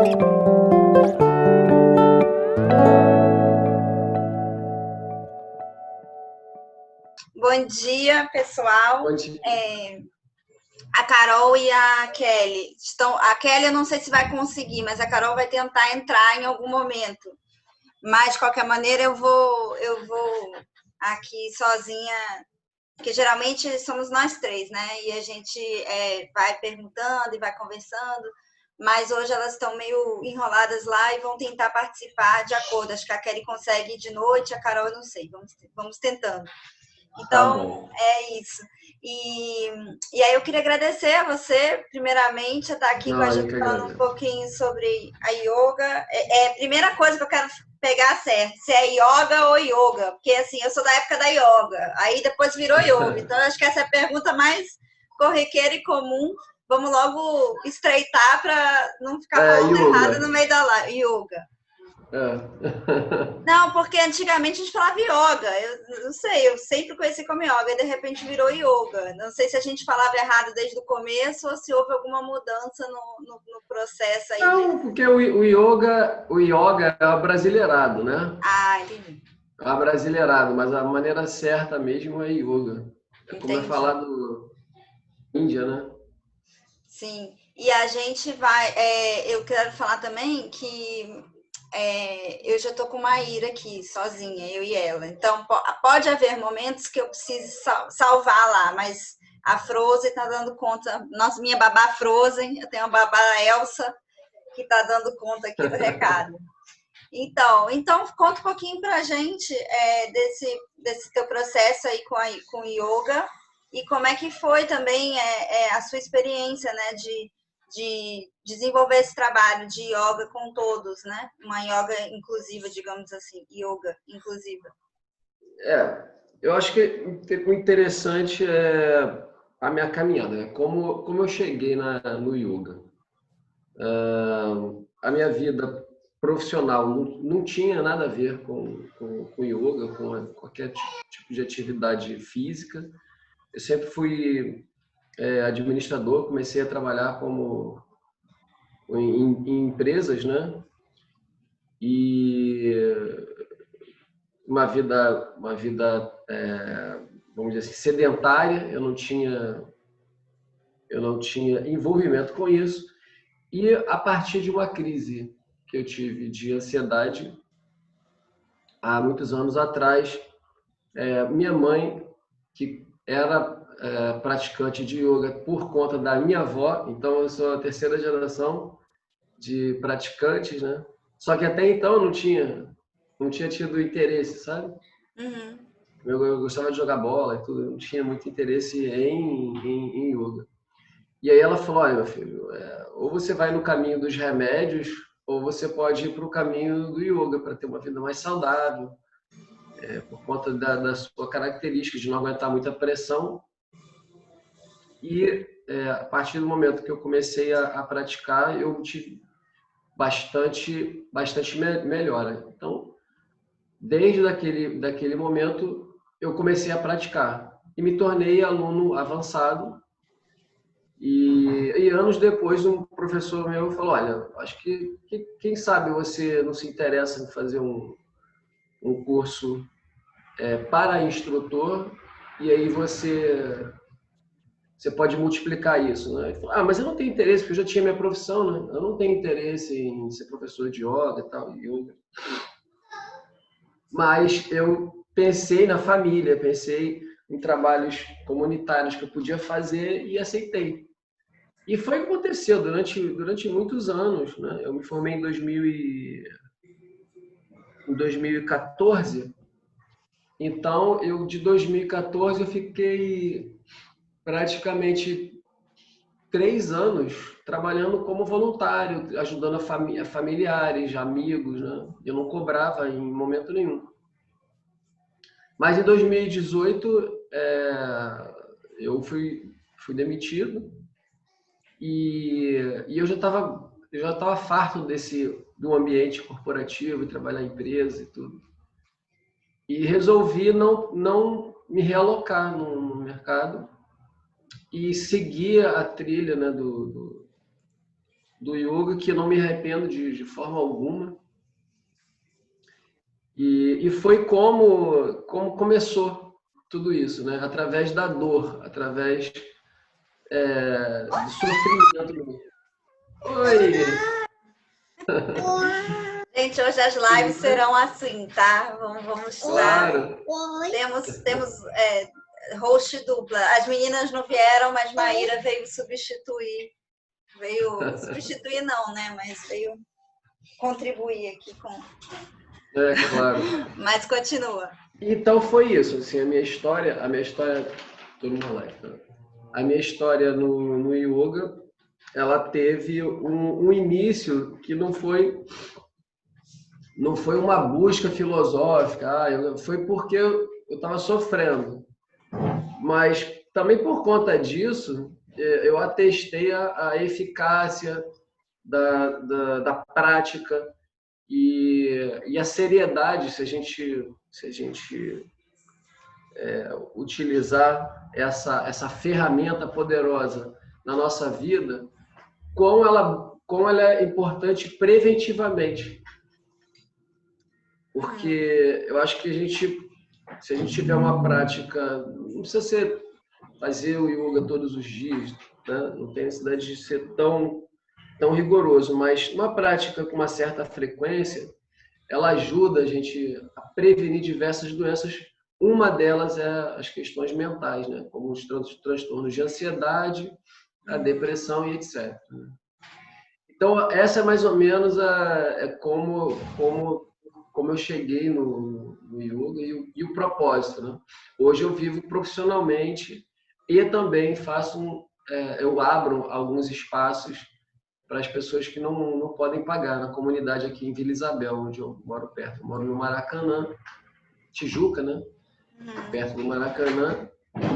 Bom dia, pessoal. Bom dia. A Carol e a Kelly estão. A Kelly eu não sei se vai conseguir, mas a Carol vai tentar entrar em algum momento. Mas de qualquer maneira eu vou aqui sozinha, porque geralmente somos nós três, né? E a gente vai perguntando e vai conversando. Mas hoje elas estão meio enroladas lá e vão tentar participar de acordo. Acho que a Kelly consegue de noite, a Carol eu não sei. Vamos tentando. Então, é isso. E aí eu queria agradecer a você, primeiramente, a estar aqui com a gente falando um pouquinho sobre a yoga. É a primeira coisa que eu quero pegar certo, se é yoga ou yoga, porque assim, eu sou da época da yoga, aí depois virou yoga. Então, acho que essa é a pergunta mais corriqueira e comum. Vamos logo estreitar para não ficar falando errado no meio da live. Yoga. Não, porque antigamente a gente falava yoga. Eu não sei, eu sempre conheci como yoga e de repente virou yoga. Não sei se a gente falava errado desde o começo ou se houve alguma mudança no processo aí. Não, porque o yoga é abrasileirado, né? Ah, entendi. É abrasileirado, mas a maneira certa mesmo é yoga. É como é falado Índia, né? Sim. E a gente vai. Eu quero falar também que eu já tô com uma Ira aqui, sozinha, eu e ela. Então, pode haver momentos que eu precise salvar lá, mas a Frozen tá dando conta. Nossa, minha babá Frozen, eu tenho a babá Elsa, que tá dando conta aqui do recado. Então conta um pouquinho pra gente desse teu processo aí com o yoga e como é que foi também a sua experiência, né, de desenvolver esse trabalho de yoga com todos, né? Uma yoga inclusiva, digamos assim, yoga inclusiva. Eu acho que o interessante é a minha caminhada, né? Como eu cheguei no yoga. A minha vida profissional não tinha nada a ver com yoga, com qualquer tipo de atividade física. Eu sempre fui administrador, comecei a trabalhar em empresas, né? E uma vida vamos dizer assim, sedentária. Eu não tinha envolvimento com isso. E a partir de uma crise que eu tive de ansiedade há muitos anos atrás, minha mãe, que era praticante de yoga por conta da minha avó, então eu sou a terceira geração de praticantes, né? Só que até então eu não tinha tido interesse, sabe? Uhum. Eu gostava de jogar bola e tudo, eu não tinha muito interesse em yoga. E aí ela falou: olha, meu filho, ou você vai no caminho dos remédios, ou você pode ir para o caminho do yoga para ter uma vida mais saudável, por conta da sua característica de não aguentar muita pressão. E a partir do momento que eu comecei a praticar, eu tive bastante melhora. Então, desde daquele momento, eu comecei a praticar e me tornei aluno avançado. E anos depois, um professor meu falou: olha, acho que quem sabe você não se interessa em fazer um curso para instrutor, e aí você pode multiplicar isso, né? Ele falou: mas eu não tenho interesse, porque eu já tinha minha profissão, né? Eu não tenho interesse em ser professor de yoga e tal, yoga. Mas eu pensei na família, pensei em trabalhos comunitários que eu podia fazer e aceitei. E foi o que aconteceu durante muitos anos, né? Eu me formei em 2014. Então, de 2014 eu fiquei praticamente 3 anos trabalhando como voluntário, ajudando familiares, amigos, né? Eu não cobrava em momento nenhum. Mas em 2018 eu fui demitido e eu já estava farto do ambiente corporativo, trabalhar em empresa e tudo. E resolvi não me realocar no mercado e seguir a trilha, né, do yoga que eu não me arrependo de forma alguma. E foi como começou tudo isso, né? Através da dor, através do sofrimento. Oi! Gente, hoje as lives serão assim, tá? Vamos lá. Claro. Temos host dupla. As meninas não vieram, mas Maíra veio substituir. Veio substituir não, né? Mas veio contribuir aqui com... Claro. Mas continua. Então foi isso, assim, a minha história, tô numa live, tá? A minha história no yoga, ela teve um início que não foi uma busca filosófica, foi porque eu estava sofrendo. Mas também por conta disso, eu atestei a eficácia da prática e a seriedade, se a gente utilizar essa ferramenta poderosa na nossa vida, como ela é importante preventivamente. Porque eu acho que se a gente tiver uma prática, não precisa fazer o yoga todos os dias, né? Não tem necessidade de ser tão rigoroso, mas uma prática com uma certa frequência, ela ajuda a gente a prevenir diversas doenças. Uma delas é as questões mentais, né? Como os transtornos de ansiedade, a depressão e etc. Então, essa é mais ou menos como eu cheguei no yoga e o propósito, né? Hoje eu vivo profissionalmente e também eu abro alguns espaços para as pessoas que não podem pagar, na comunidade aqui em Vila Isabel, onde eu moro perto. Eu moro no Maracanã, Tijuca, né? Perto do Maracanã,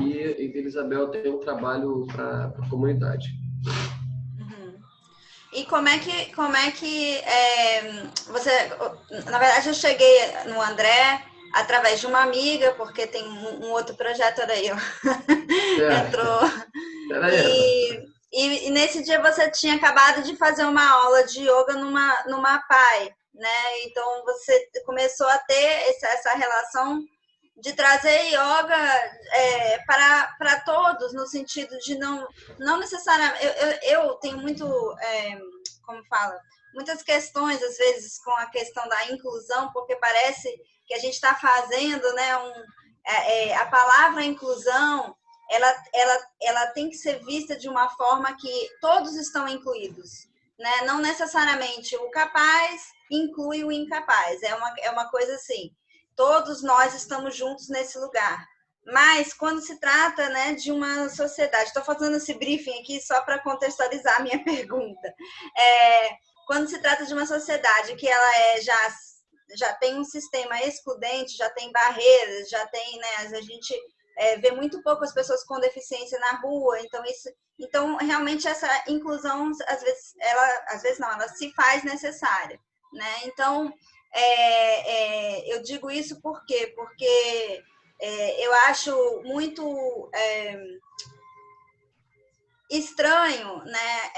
e em Vila Isabel tem um trabalho para a comunidade. E como é que você... Na verdade, eu cheguei no André através de uma amiga, porque tem um outro projeto, olha aí, entrou. E nesse dia você tinha acabado de fazer uma aula de yoga numa PAI, né? Então você começou a ter essa relação de trazer yoga para todos, no sentido de não necessariamente... Eu tenho muito, como fala, muitas questões, às vezes, com a questão da inclusão, porque parece que a gente está fazendo, né, a palavra inclusão, ela tem que ser vista de uma forma que todos estão incluídos, né? Não necessariamente o capaz inclui o incapaz, é uma coisa assim. Todos nós estamos juntos nesse lugar. Mas, quando se trata, né, de uma sociedade... Estou fazendo esse briefing aqui só para contextualizar a minha pergunta. Quando se trata de uma sociedade que ela já tem um sistema excludente, já tem barreiras, já tem... Né, a gente vê muito pouco as pessoas com deficiência na rua. Então realmente, essa inclusão, às vezes ela se faz necessária, né? Então... eu digo isso por quê? Porque eu acho muito estranho, né,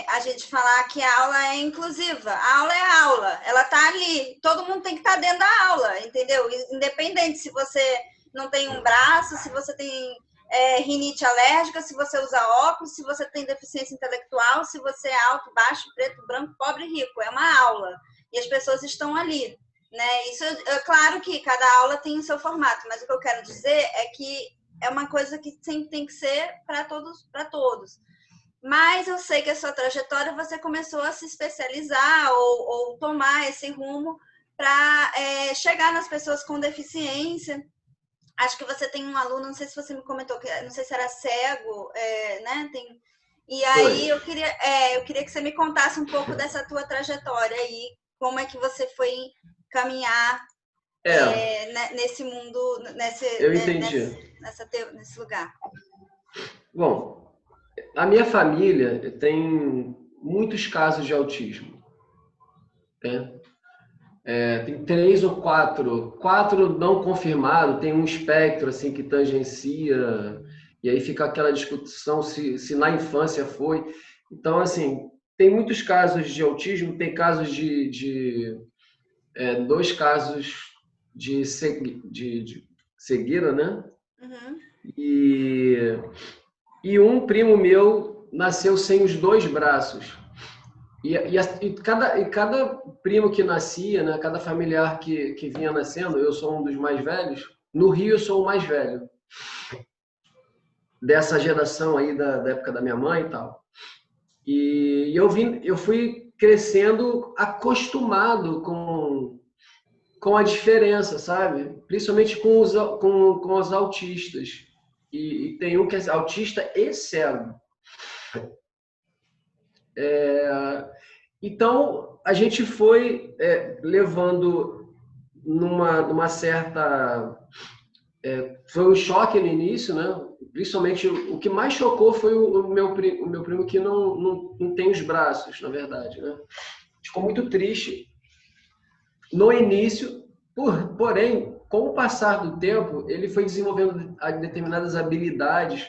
a gente falar que a aula é inclusiva. A aula é aula, ela está ali, todo mundo tem que estar dentro da aula, entendeu? Independente se você não tem um braço, se você tem rinite alérgica, se você usa óculos, se você tem deficiência intelectual, se você é alto, baixo, preto, branco, pobre, rico, é uma aula. E as pessoas estão ali, né? Isso é claro que cada aula tem o seu formato, mas o que eu quero dizer é que é uma coisa que sempre tem que ser para todos. Mas eu sei que a sua trajetória, você começou a se especializar ou tomar esse rumo para chegar nas pessoas com deficiência. Acho que você tem um aluno, não sei se você me comentou, não sei se era cego, né? E aí eu queria que você me contasse um pouco dessa tua trajetória aí, como é que você foi caminhar nesse mundo, eu entendi. nesse lugar. Bom, a minha família tem muitos casos de autismo, né? Tem 3 ou 4 não confirmados, tem um espectro assim que tangencia, e aí fica aquela discussão se na infância foi. Então, assim, tem muitos casos de autismo, tem casos dois casos de cegueira, né? Uhum. E um primo meu nasceu sem os dois braços. E cada primo que nascia, né, cada familiar que vinha nascendo, eu sou um dos mais velhos, no Rio eu sou o mais velho, dessa geração aí da época da minha mãe e tal. E eu fui crescendo acostumado com a diferença, sabe? Principalmente com os autistas. E tem um que é autista e cego. Então, a gente foi levando numa certa... foi um choque no início, né? Principalmente, o que mais chocou foi o meu primo que não tem os braços, na verdade, né? Ficou muito triste no início, porém, com o passar do tempo, ele foi desenvolvendo determinadas habilidades.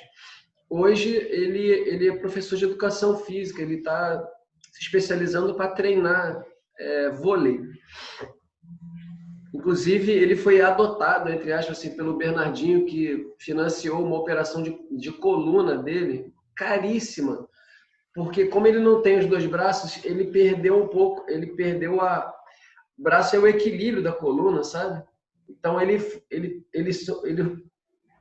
Hoje, ele é professor de educação física, ele está se especializando para treinar vôlei. Inclusive, ele foi adotado, entre aspas, assim, pelo Bernardinho, que financiou uma operação de coluna dele, caríssima, porque como ele não tem os dois braços, ele perdeu um pouco, o braço é o equilíbrio da coluna, sabe? Então, ele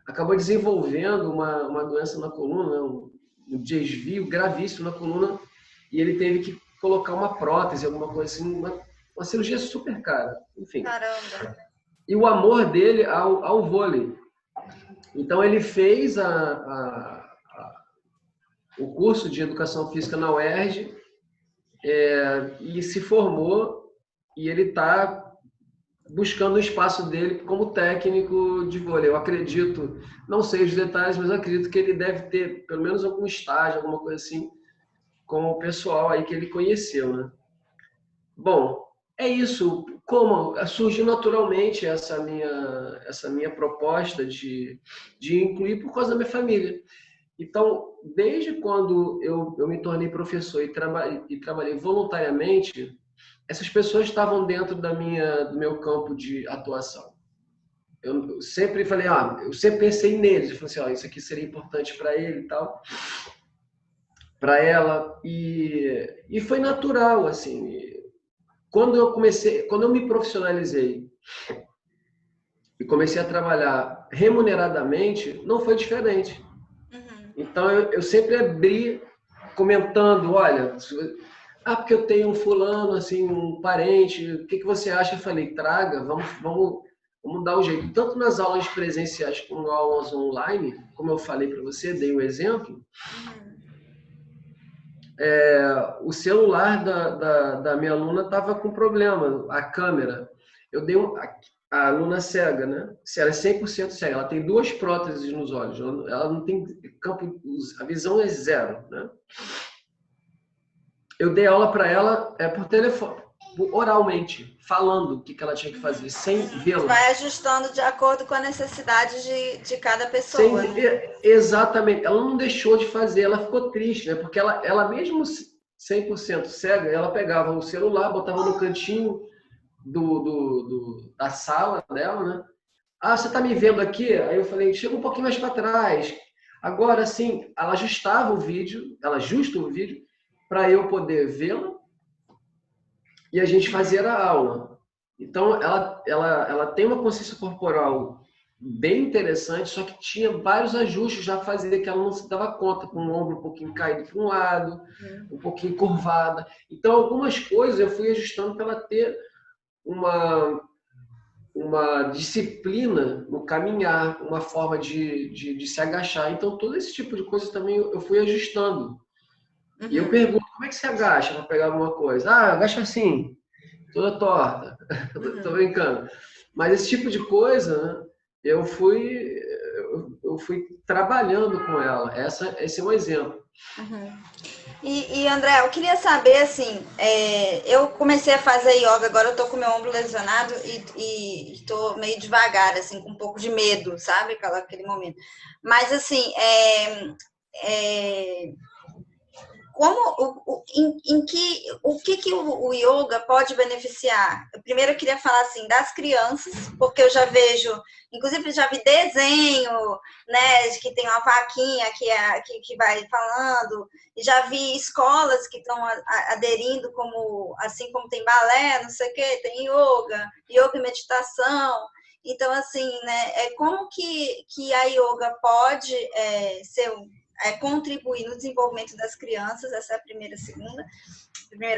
acabou desenvolvendo uma doença na coluna, um desvio gravíssimo na coluna, e ele teve que colocar uma prótese, alguma coisa assim, uma cirurgia super cara, enfim. Caramba. E o amor dele ao vôlei. Então, ele fez o curso de Educação Física na UERJ e se formou, e ele está buscando o espaço dele como técnico de vôlei. Eu acredito, não sei os detalhes, mas eu acredito que ele deve ter pelo menos algum estágio, alguma coisa assim, com o pessoal aí que ele conheceu, né? Bom, é isso. Como surgiu naturalmente essa minha proposta de incluir por causa da minha família. Então, desde quando eu me tornei professor e trabalhei voluntariamente, essas pessoas estavam dentro do meu campo de atuação. Eu sempre falei, eu sempre pensei neles. Eu falei assim, isso aqui seria importante para ele e tal, para ela. E foi natural, assim. Quando eu me profissionalizei e comecei a trabalhar remuneradamente, não foi diferente. Uhum. Então, eu sempre abri comentando, olha, porque eu tenho um fulano, assim, um parente, o que você acha? Eu falei, traga, vamos dar um jeito. Tanto nas aulas presenciais como aulas online, como eu falei para você, dei um exemplo, o celular da minha aluna estava com problema, a câmera. Eu dei a aluna cega, né? Ela é 100% cega, ela tem 2 próteses nos olhos, ela não tem campo, a visão é 0, né? Eu dei aula para ela por telefone, oralmente, falando o que ela tinha que fazer, sem vê-la. Vai ajustando de acordo com a necessidade de cada pessoa. Exatamente. Ela não deixou de fazer, ela ficou triste, né? Porque ela mesmo 100% cega, ela pegava o celular, botava no cantinho da sala dela, né? Você tá me vendo aqui? Aí eu falei, chega um pouquinho mais para trás. Agora, sim, ela ajusta o vídeo para eu poder vê-la e a gente fazer a aula. Então, ela tem uma consciência corporal bem interessante, só que tinha vários ajustes já fazer que ela não se dava conta, com o ombro um pouquinho caído para um lado, um pouquinho curvada. Então, algumas coisas eu fui ajustando para ela ter uma disciplina no caminhar, uma forma de se agachar. Então, todo esse tipo de coisa também eu fui ajustando. Uhum. E eu pergunto, como é que você agacha para pegar alguma coisa? Agacha assim, toda torta. Uhum. Tô brincando. Mas esse tipo de coisa, né, eu fui trabalhando com ela. Esse é um exemplo. Uhum. E André, eu queria saber, assim, eu comecei a fazer yoga, agora eu tô com meu ombro lesionado e tô meio devagar, assim, com um pouco de medo, sabe? Aquele momento. Mas, assim, o que o yoga pode beneficiar? Primeiro eu queria falar assim das crianças, porque eu já vejo, inclusive já vi desenho, né, de que tem uma vaquinha que vai falando, e já vi escolas que estão aderindo, como assim como tem balé, não sei o que, tem yoga e meditação. Então, assim, né, como que a yoga pode contribuir no desenvolvimento das crianças? Essa é a primeira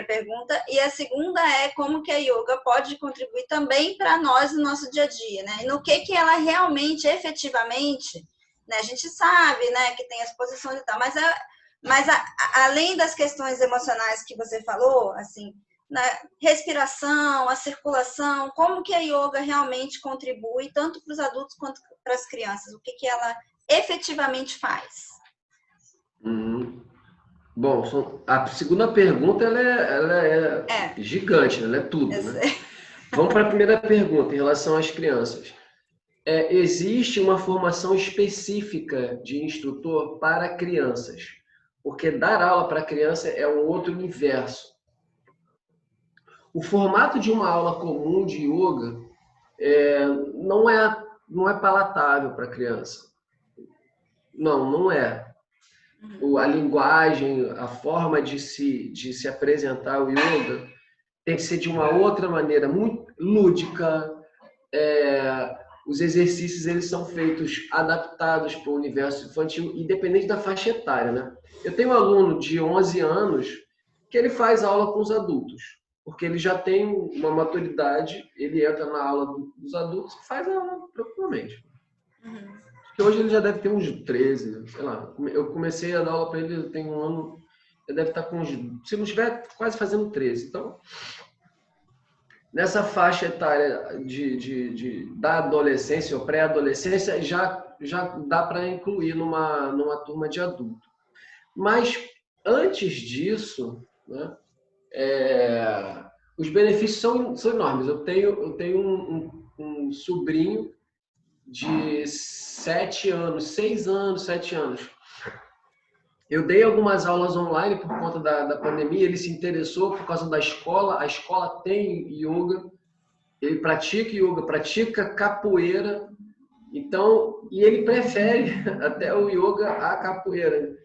pergunta. E a segunda é como que a yoga pode contribuir também para nós no nosso dia a dia, né? E no que ela realmente, efetivamente, né? A gente sabe, né, que tem as posições e tal, mas além das questões emocionais que você falou, assim, na respiração, a circulação, como que a yoga realmente contribui tanto para os adultos quanto para as crianças? O que ela efetivamente faz? Bom, a segunda pergunta ela é gigante, ela é tudo, né? Vamos para a primeira pergunta em relação às crianças. Existe uma formação específica de instrutor para crianças, porque dar aula para criança é um outro universo. O formato de uma aula comum de yoga não é palatável para criança. Não é. A linguagem, a forma de se apresentar o yoga tem que ser de uma outra maneira, muito lúdica. Os exercícios eles são feitos adaptados para o universo infantil, independente da faixa etária, né? Eu tenho um aluno de 11 anos que ele faz aula com os adultos, porque ele já tem uma maturidade, ele entra na aula dos adultos e faz a aula tranquilamente. Que hoje ele já deve ter uns 13, sei lá. Eu comecei a dar aula para ele, tem um ano, ele deve estar com uns, se não estiver quase fazendo 13. Então, nessa faixa etária da adolescência ou pré-adolescência, já dá para incluir numa turma de adulto. Mas, antes disso, né, os benefícios são enormes. Eu tenho um sobrinho de 7 anos, 6 anos, 7 anos. Eu dei algumas aulas online por conta da pandemia, ele se interessou por causa da escola. A escola tem yoga, ele pratica yoga, pratica capoeira, então, e ele prefere até o yoga à capoeira,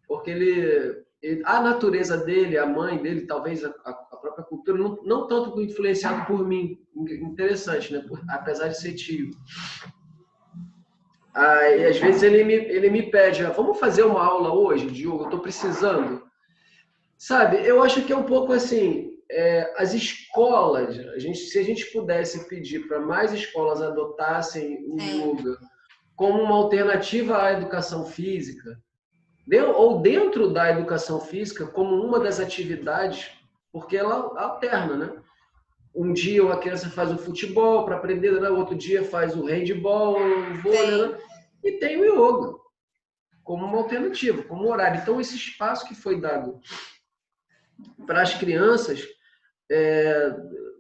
porque a natureza dele, a mãe dele, talvez a própria cultura, não tanto influenciado por mim, interessante, né? Apesar de ser tio. Aí, às vezes ele me pede, vamos fazer uma aula hoje de yoga, eu estou precisando. Sabe, eu acho que é um pouco assim, as escolas, se a gente pudesse pedir para mais escolas adotassem o yoga como uma alternativa à educação física, ou dentro da educação física como uma das atividades, porque ela alterna, né? Um dia a criança faz o futebol para aprender, né? Outro dia faz o handball, o vôlei, né? E tem o yoga como uma alternativa, como um horário. Então, esse espaço que foi dado para as crianças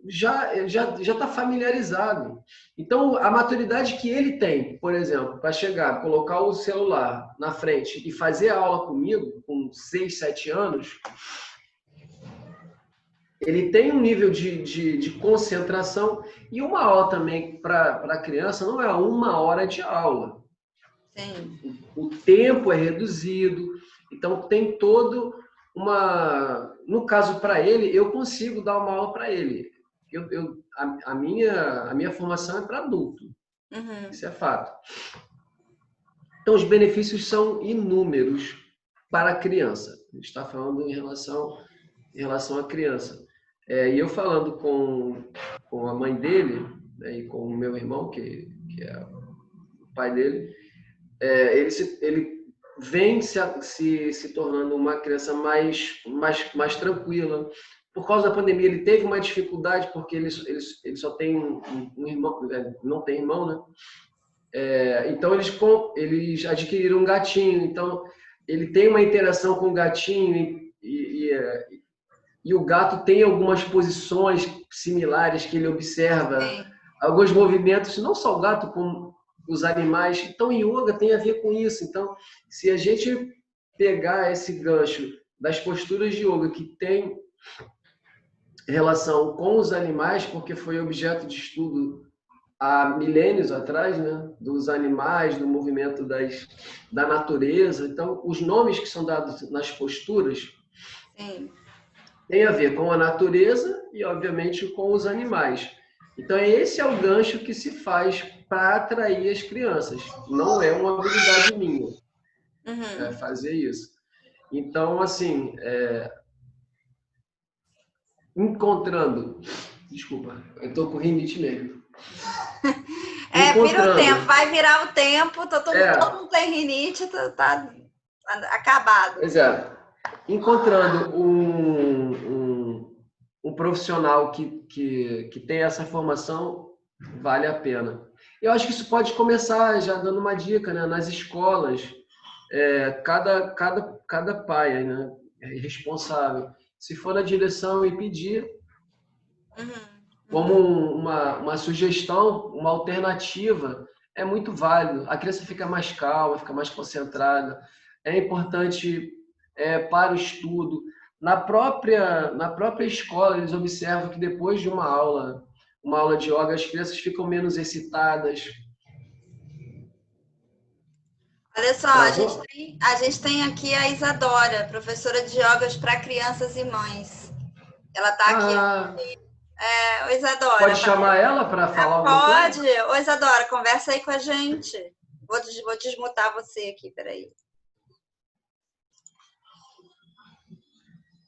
já está familiarizado. Então, a maturidade que ele tem, por exemplo, para chegar, colocar o celular na frente e fazer a aula comigo, com 6, 7 anos, ele tem um nível de concentração, e uma aula também para a criança não é 1 hora de aula. Sim. O tempo é reduzido, então tem todo uma... No caso, para ele, eu consigo dar uma aula para ele. A minha formação é para adulto, Isso é fato. Então, os benefícios são inúmeros para a criança. A gente está falando em relação à criança. E eu falando com a mãe dele, né, e com o meu irmão, que é o pai dele, ele vem se tornando uma criança mais tranquila. Por causa da pandemia, ele teve uma dificuldade, porque ele só tem um irmão, não tem irmão, né? Então, eles adquiriram um gatinho. Então, ele tem uma interação com o gatinho e o gato tem algumas posições similares que ele observa. Sim. Alguns movimentos, não só o gato, como os animais. Então, yoga tem a ver com isso. Então, se a gente pegar esse gancho das posturas de yoga que tem relação com os animais, porque foi objeto de estudo há milênios atrás, né? Dos animais, do movimento da natureza. Então, os nomes que são dados nas posturas Sim. têm a ver com a natureza e, obviamente, com os animais. Então, esse é o gancho que se faz para atrair as crianças. Não é uma habilidade minha fazer isso. Então, assim, encontrando... Desculpa, eu estou com rinite mesmo. Vira o tempo, vai virar o tempo, todo mundo tem rinite, tá acabado. Pois é. Encontrando um profissional que tem essa formação, vale a pena. Eu acho que isso pode começar, já dando uma dica, né? Nas escolas, cada pai, né, é responsável. Se for na direção e pedir, como uma sugestão, uma alternativa, é muito válido. A criança fica mais calma, fica mais concentrada. É importante para o estudo. Na própria escola, eles observam que depois de uma aula de yoga, as crianças ficam menos excitadas. Olha só, a gente tem aqui a Isadora, professora de yogas para crianças e mães. Ela está aqui. Oi, Isadora. Pode chamar ela para falar alguma coisa? Pode. Oi, Isadora, conversa aí com a gente. Vou desmutar você aqui, peraí.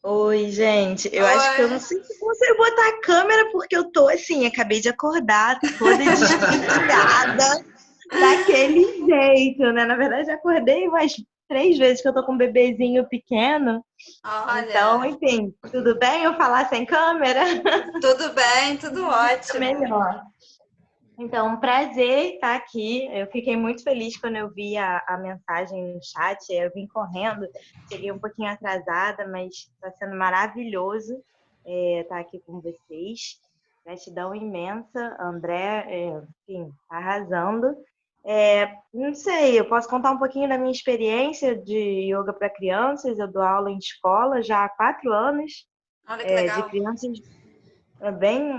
Oi, gente. Eu acho que eu não sei se consigo botar a câmera, porque eu tô assim, acabei de acordar, toda desesperada, daquele jeito, né? Na verdade, acordei umas 3 vezes que eu tô com um bebezinho pequeno. Olha. Então, enfim, tudo bem eu falar sem câmera? Tudo bem, tudo ótimo. Melhor. Então, um prazer estar aqui. Eu fiquei muito feliz quando eu vi a mensagem no chat. Eu vim correndo, cheguei um pouquinho atrasada, mas está sendo maravilhoso estar aqui com vocês. Gratidão imensa. André, enfim, está arrasando. Não sei, eu posso contar um pouquinho da minha experiência de yoga para crianças. Eu dou aula em escola já há 4 anos. Olha que legal. De crianças.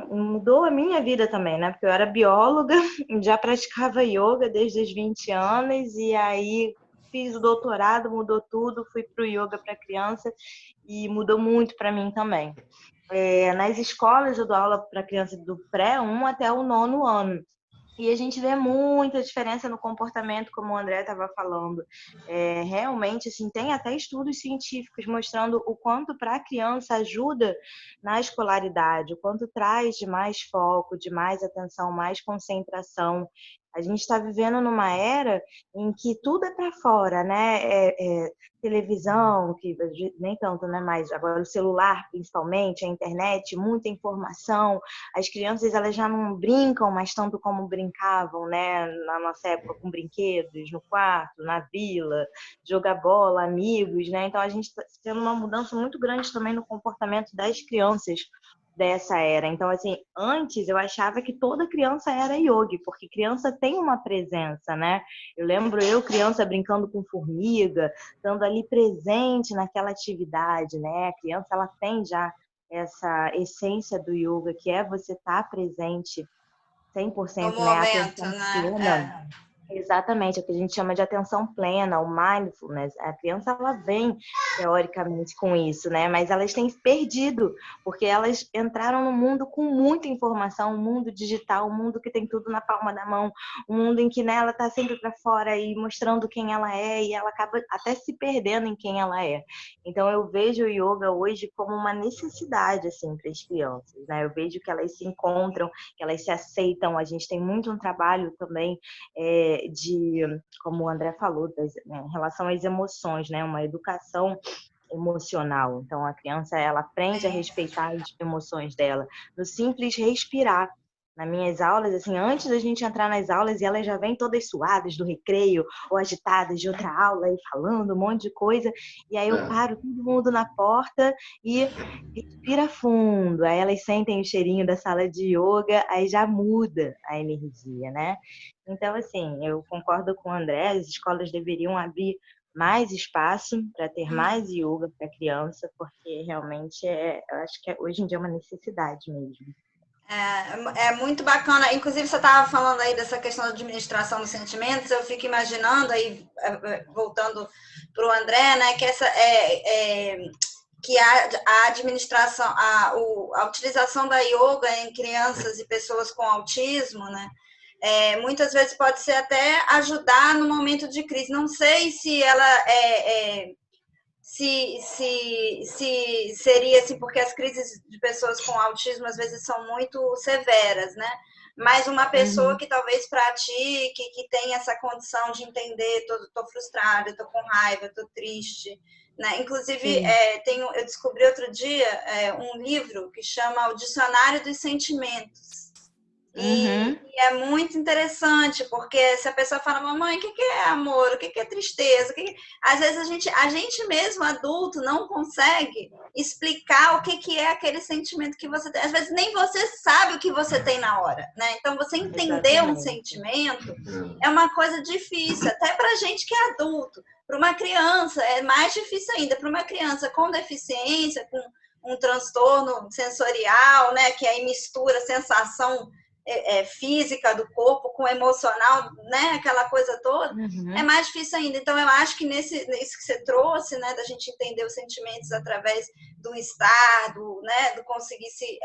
Mudou a minha vida também, né? Porque eu era bióloga, já praticava yoga desde os 20 anos, e aí fiz o doutorado, mudou tudo, fui para o yoga para criança e mudou muito para mim também. Nas escolas eu dou aula para criança do pré-1 até o 9º ano. E a gente vê muita diferença no comportamento, como o André estava falando. Realmente, assim, tem até estudos científicos mostrando o quanto para a criança ajuda na escolaridade, o quanto traz de mais foco, de mais atenção, mais concentração. A gente está vivendo numa era em que tudo é para fora, né? Televisão, que nem tanto, né? Mas agora o celular, principalmente, a internet, muita informação. As crianças, elas já não brincam mais tanto como brincavam, né? Na nossa época, com brinquedos, no quarto, na vila, jogar bola, amigos, né? Então, a gente está tendo uma mudança muito grande também no comportamento das crianças dessa era. Então, assim, antes eu achava que toda criança era yogi, porque criança tem uma presença, né? Eu lembro criança, brincando com formiga, estando ali presente naquela atividade, né? A criança, ela tem já essa essência do yoga, que é você estar presente 100%, no né? momento, né? Exatamente, é o que a gente chama de atenção plena, o mindfulness. A criança, ela vem, teoricamente, com isso, né? Mas elas têm se perdido, porque elas entraram no mundo com muita informação, um mundo digital, um mundo que tem tudo na palma da mão, um mundo em que, né, ela está sempre para fora e mostrando quem ela é, e ela acaba até se perdendo em quem ela é. Então, eu vejo o yoga hoje como uma necessidade, assim, para as crianças, né? Eu vejo que elas se encontram, que elas se aceitam. A gente tem muito um trabalho também como o André falou, em relação às emoções, né? Uma educação emocional. Então, a criança, ela aprende a respeitar as emoções dela, no simples respirar. Nas minhas aulas, assim, antes da gente entrar nas aulas, e elas já vêm todas suadas do recreio, ou agitadas de outra aula, e falando um monte de coisa, e aí eu paro todo mundo na porta e respira fundo. Aí elas sentem o cheirinho da sala de yoga, aí já muda a energia, né? Então, assim, eu concordo com o André, as escolas deveriam abrir mais espaço para ter mais yoga para criança, porque realmente eu acho que hoje em dia é uma necessidade mesmo. É muito bacana. Inclusive, você estava falando aí dessa questão da administração dos sentimentos. Eu fico imaginando aí, voltando para o André, né, que que a administração, a utilização da yoga em crianças e pessoas com autismo, né, muitas vezes pode ser até ajudar no momento de crise. Não sei se ela se seria assim, porque as crises de pessoas com autismo às vezes são muito severas, né? Mas uma pessoa que talvez pratique, que tem essa condição de entender, tô frustrada, tô com raiva, tô triste, né? Inclusive, eu descobri outro dia um livro que chama O Dicionário dos Sentimentos. E é muito interessante, porque se a pessoa fala, mamãe, o que é amor? O que é tristeza? Às vezes a gente mesmo, adulto, não consegue explicar o que é aquele sentimento que você tem. Às vezes nem você sabe o que você tem na hora, né? Então, você entender um sentimento é uma coisa difícil, até para gente que é adulto. Para uma criança é mais difícil ainda. Para uma criança com deficiência, com um transtorno sensorial, né? Que aí mistura sensação física do corpo com emocional, né, aquela coisa toda, é mais difícil ainda. Então, eu acho que nisso que você trouxe, né, da gente entender os sentimentos através do estar, do conseguir se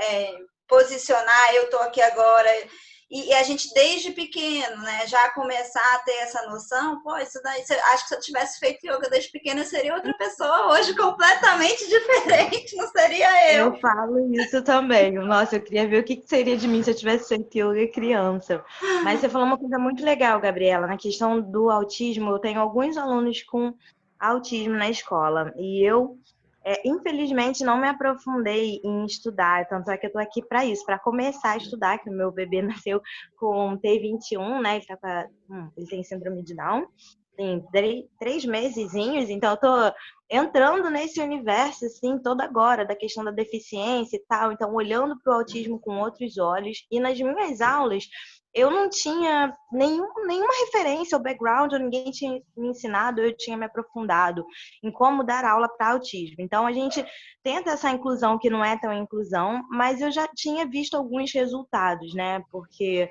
posicionar, eu estou aqui agora, e a gente desde pequeno, né, já começar a ter essa noção, isso daí, acho que se eu tivesse feito yoga desde pequena, eu seria outra pessoa hoje, completamente diferente, não seria eu. Eu falo isso também. Nossa, eu queria ver o que seria de mim se eu tivesse feito yoga criança. Mas você falou uma coisa muito legal, Gabriela, na questão do autismo. Eu tenho alguns alunos com autismo na escola e eu, infelizmente, não me aprofundei em estudar. Tanto é que eu tô aqui para isso, para começar a estudar, que o meu bebê nasceu com T21, né? Ele tem síndrome de Down. Tem 3 mesezinhos, então eu tô entrando nesse universo, assim, todo agora, da questão da deficiência e tal, então olhando para o autismo com outros olhos. E nas minhas aulas, eu não tinha nenhuma referência ou background, ou ninguém tinha me ensinado, eu tinha me aprofundado em como dar aula para autismo. Então, a gente tenta essa inclusão que não é tão inclusão, mas eu já tinha visto alguns resultados, né? Porque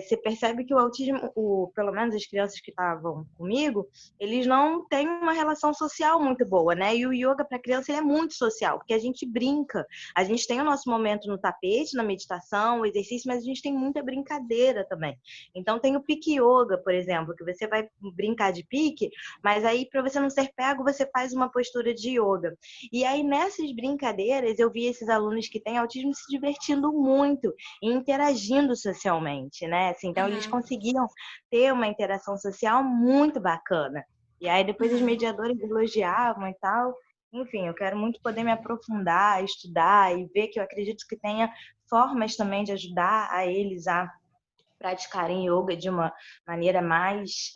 você percebe que o autismo, pelo menos as crianças que estavam comigo, eles não têm uma relação social muito boa, né? E o yoga para criança ele é muito social, porque a gente brinca, a gente tem o nosso momento no tapete, na meditação, o exercício, mas a gente tem muita brincadeira também. Então tem o pique yoga, por exemplo, que você vai brincar de pique, mas aí para você não ser pego, você faz uma postura de yoga. E aí nessas brincadeiras eu vi esses alunos que têm autismo se divertindo muito e interagindo socialmente, né? Assim, então eles conseguiam ter uma interação social muito bacana. E aí depois os mediadores elogiavam e tal. Enfim, eu quero muito poder me aprofundar, estudar e ver que eu acredito que tenha formas também de ajudar a eles a praticarem yoga de uma maneira mais,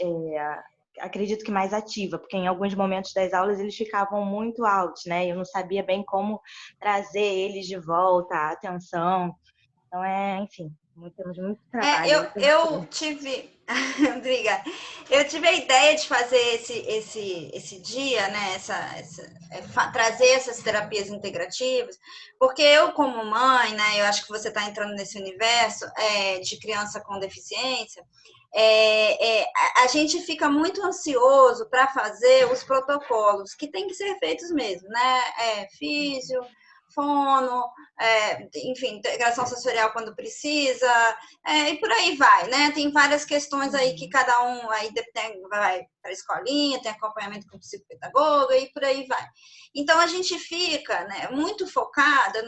acredito que mais ativa, porque em alguns momentos das aulas eles ficavam muito altos, né? Eu não sabia bem como trazer eles de volta, a atenção. Então, enfim, temos muito trabalho. Eu tive. Obrigada. Eu tive a ideia de fazer esse dia, né? Trazer essas terapias integrativas, porque eu, como mãe, né? Eu acho que você está entrando nesse universo de criança com deficiência. A gente fica muito ansioso para fazer os protocolos que tem que ser feitos mesmo, né? Físio, fono, enfim, integração sensorial quando precisa, e por aí vai, né? Tem várias questões aí que cada um aí vai para a escolinha, tem acompanhamento com o psicopedagoga e por aí vai. Então, a gente fica, né, muito focada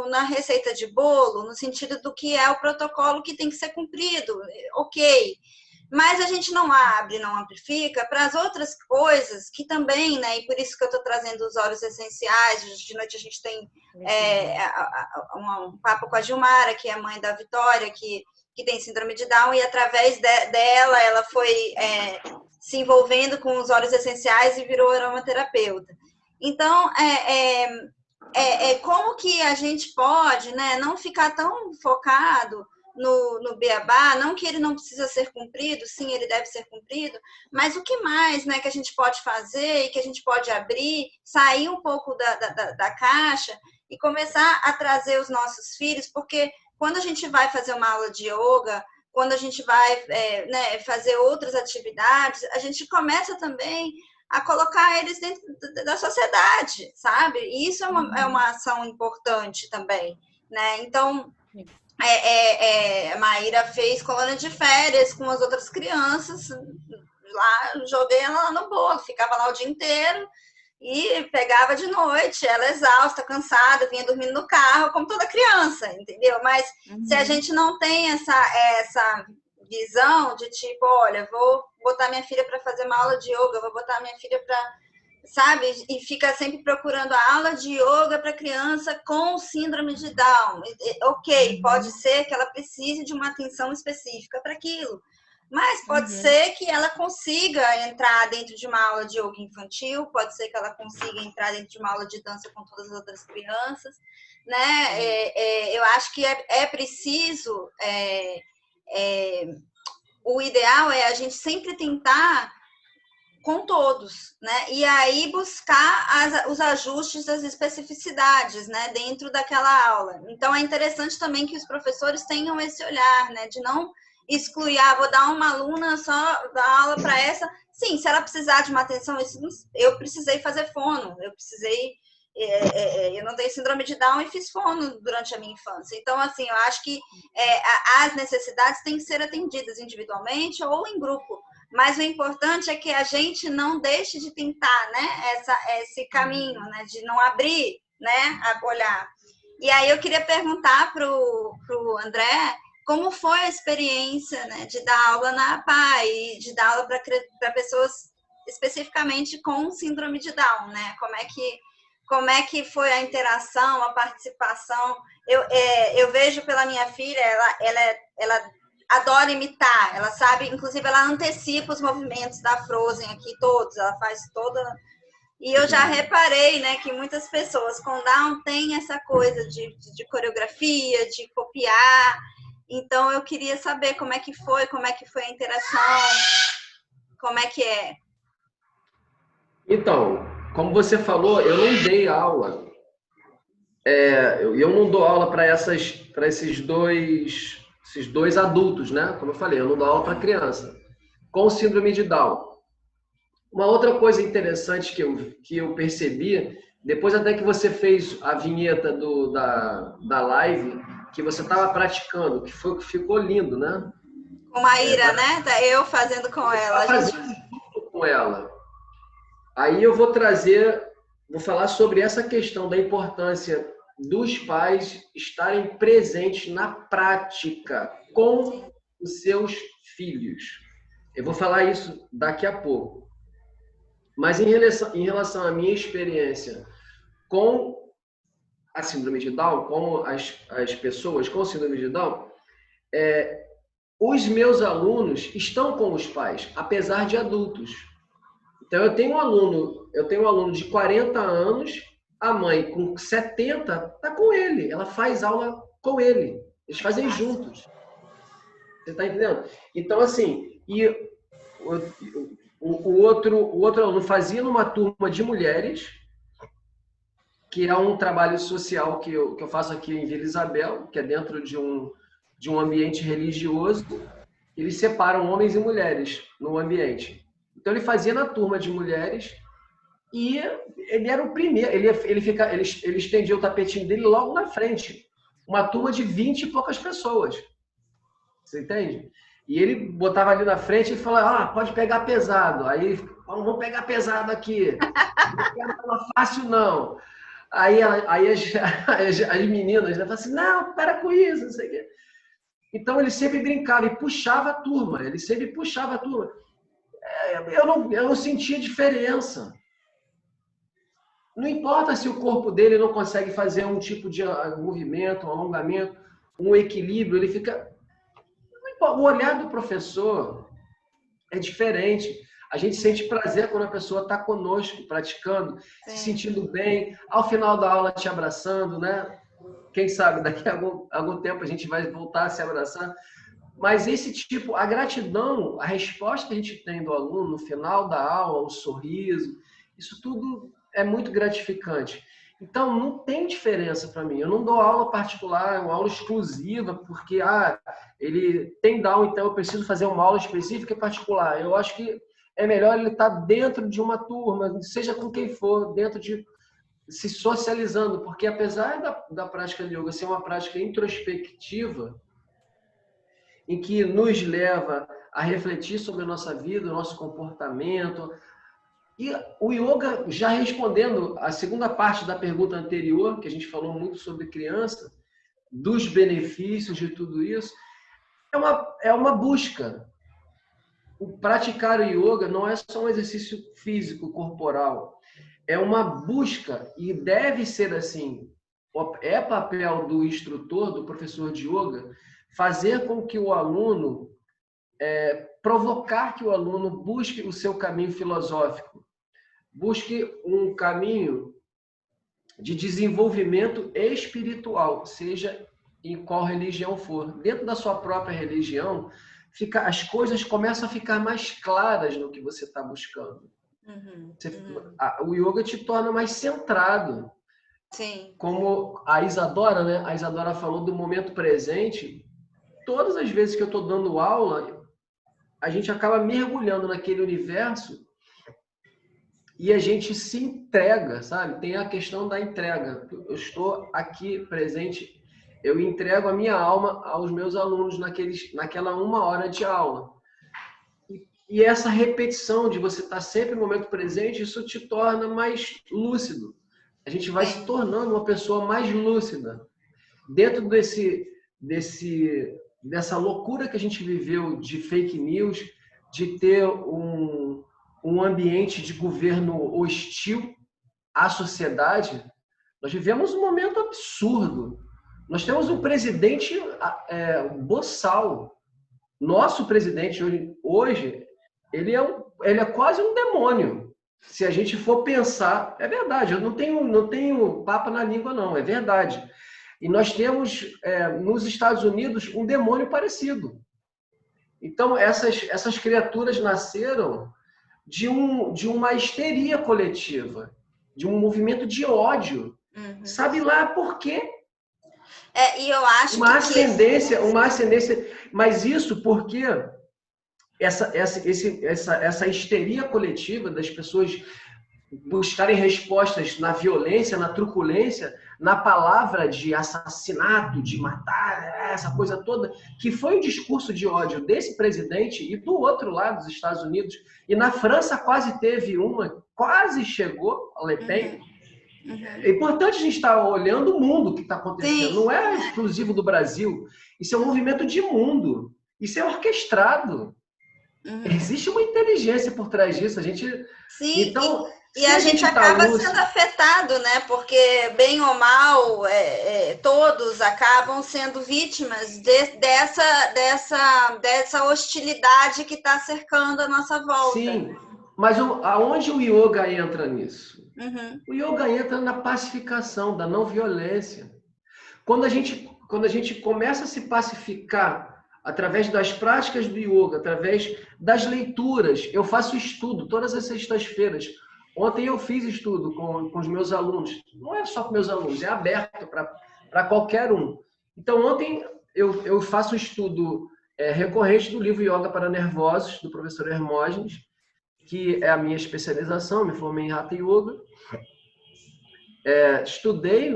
na receita de bolo, no sentido do que é o protocolo que tem que ser cumprido, ok. Mas a gente não abre, não amplifica para as outras coisas que também, né? E por isso que eu estou trazendo os óleos essenciais. De noite a gente tem um papo com a Gilmara, que é a mãe da Vitória, que tem síndrome de Down, e através dela, ela foi se envolvendo com os óleos essenciais e virou aromaterapeuta. Então, como que a gente pode, né, não ficar tão focado no beabá, não que ele não precisa ser cumprido, sim, ele deve ser cumprido, mas o que mais, né, que a gente pode fazer e que a gente pode abrir, sair um pouco da caixa e começar a trazer os nossos filhos, porque quando a gente vai fazer uma aula de yoga, quando a gente vai né, fazer outras atividades, a gente começa também a colocar eles dentro da sociedade, sabe? E isso é uma ação importante também, né? Então, a Maíra fez colônia de férias com as outras crianças, lá, joguei ela lá no bolo, ficava lá o dia inteiro, e pegava de noite, ela exausta, cansada, vinha dormindo no carro, como toda criança, entendeu? Mas se a gente não tem essa visão de tipo, olha, vou botar minha filha para fazer uma aula de yoga, vou botar minha filha para, sabe? E fica sempre procurando a aula de yoga para criança com síndrome de Down. Ok, pode ser que ela precise de uma atenção específica para aquilo. Mas pode ser que ela consiga entrar dentro de uma aula de yoga infantil, pode ser que ela consiga entrar dentro de uma aula de dança com todas as outras crianças, né? Eu acho que é preciso, o ideal é a gente sempre tentar com todos, né? E aí buscar os ajustes das especificidades, né? Dentro daquela aula. Então é interessante também que os professores tenham esse olhar, né? De não excluir, vou dar uma aluna só dar aula para essa. Sim, se ela precisar de uma atenção, eu precisei fazer fono, eu não tenho síndrome de Down e fiz fono durante a minha infância. Então, assim, eu acho que as necessidades têm que ser atendidas individualmente ou em grupo. Mas o importante é que a gente não deixe de tentar, né, esse caminho, né, de não abrir, né, a olhar. E aí eu queria perguntar para o André como foi a experiência, né, de dar aula na APA e de dar aula para pessoas especificamente com síndrome de Down, né? Como é que foi a interação, a participação? Eu vejo pela minha filha, ela adora imitar, ela sabe, inclusive ela antecipa os movimentos da Frozen aqui todos, ela faz toda. E eu já reparei, né, que muitas pessoas com Down têm essa coisa de coreografia, de copiar. Então eu queria saber como é que foi a interação, como é que é. Então, como você falou, eu não dei aula. Eu não dou aula para esses dois adultos, né? Como eu falei, eu não dou aula para criança com síndrome de Down. Uma outra coisa interessante que eu percebi, depois até que você fez a vinheta da live, que você estava praticando, que ficou lindo, né? Com Maíra, né? Eu fazendo com ela. Fazendo tudo com ela. Aí eu vou falar sobre essa questão da importância dos pais estarem presentes na prática com os seus filhos. Eu vou falar isso daqui a pouco. Mas em relação à minha experiência com a síndrome de Down, com as pessoas com síndrome de Down, os meus alunos estão com os pais, apesar de adultos. Então, eu tenho um aluno de 40 anos, a mãe com 70 está com ele, ela faz aula com ele, eles fazem juntos. Você está entendendo? Então, assim, e o outro aluno fazia numa turma de mulheres, que é um trabalho social que eu faço aqui em Vila Isabel, que é dentro de um ambiente religioso. Eles separam homens e mulheres no ambiente. Então, ele fazia na turma de mulheres e ele era o primeiro. Ele estendia o tapetinho dele logo na frente. Uma turma de 20 e poucas pessoas. Você entende? E ele botava ali na frente e falava, pode pegar pesado. Aí, vamos pegar pesado aqui. Não quero fácil, não. Aí as meninas, né, falavam assim, não, para com isso, não sei o quê. Então, ele sempre brincava e puxava a turma. Eu não sentia diferença. Não importa se o corpo dele não consegue fazer um tipo de movimento, um alongamento, um equilíbrio, ele fica... O olhar do professor é diferente. A gente sente prazer quando a pessoa está conosco, praticando, se sentindo bem, ao final da aula te abraçando, né? quem sabe daqui a algum tempo a gente vai voltar a se abraçar. Mas esse tipo, a gratidão, a resposta que a gente tem do aluno no final da aula, o sorriso, isso tudo é muito gratificante. Então, não tem diferença para mim. Eu não dou aula particular, uma aula exclusiva, porque ele tem Down, então eu preciso fazer uma aula específica e particular. Eu acho que é melhor ele estar dentro de uma turma, seja com quem for, dentro de se socializando, porque apesar da prática de yoga ser uma prática introspectiva, em que nos leva a refletir sobre a nossa vida, o nosso comportamento. E o yoga, já respondendo a segunda parte da pergunta anterior, que a gente falou muito sobre criança, dos benefícios de tudo isso, é uma busca. O praticar o yoga não é só um exercício físico, corporal. É uma busca, e deve ser assim. É papel do instrutor, do professor de yoga, fazer com que o aluno, provocar que o aluno busque o seu caminho filosófico, busque um caminho de desenvolvimento espiritual, seja em qual religião for. Dentro da sua própria religião, as coisas começam a ficar mais claras no que você está buscando. O yoga te torna mais centrado. Sim. Como a Isadora, né? A Isadora falou do momento presente. Todas as vezes que eu estou dando aula, a gente acaba mergulhando naquele universo e a gente se entrega, sabe? Tem a questão da entrega. Eu estou aqui presente, eu entrego a minha alma aos meus alunos naquela 1 hora de aula. E essa repetição de você estar sempre no momento presente, isso te torna mais lúcido. A gente vai se tornando uma pessoa mais lúcida. Dentro dessa loucura que a gente viveu de fake news, de ter um ambiente de governo hostil à sociedade, nós vivemos um momento absurdo. Nós temos um presidente boçal. Nosso presidente hoje ele é quase um demônio. Se a gente for pensar, é verdade, eu não tenho papo na língua, não, é verdade. E nós temos, nos Estados Unidos, um demônio parecido. Então, essas criaturas nasceram de uma histeria coletiva, de um movimento de ódio. Sabe lá por quê? E eu acho uma ascendência, mas isso porque essa histeria coletiva das pessoas buscarem respostas na violência, na truculência, na palavra de assassinato, de matar, essa coisa toda, que foi o discurso de ódio desse presidente e do outro lado dos Estados Unidos. E na França quase chegou a Le Pen. É importante a gente estar olhando o mundo que está acontecendo. Sim. Não é exclusivo do Brasil. Isso é um movimento de mundo. Isso é orquestrado. Existe uma inteligência por trás disso. Sim, então, e a gente acaba sendo afetado, né? Porque, bem ou mal, todos acabam sendo vítimas dessa hostilidade que está cercando a nossa volta. Sim, mas aonde o yoga entra nisso? O yoga entra na pacificação, da não violência. Quando a gente começa a se pacificar através das práticas do yoga, através das leituras, eu faço estudo todas as sextas-feiras. Ontem eu fiz estudo com os meus alunos. Não é só com meus alunos, é aberto para qualquer um. Então, ontem eu faço estudo recorrente do livro Yoga para Nervosos, do professor Hermógenes, que é a minha especialização, me formei em Hatha Yoga. Estudei,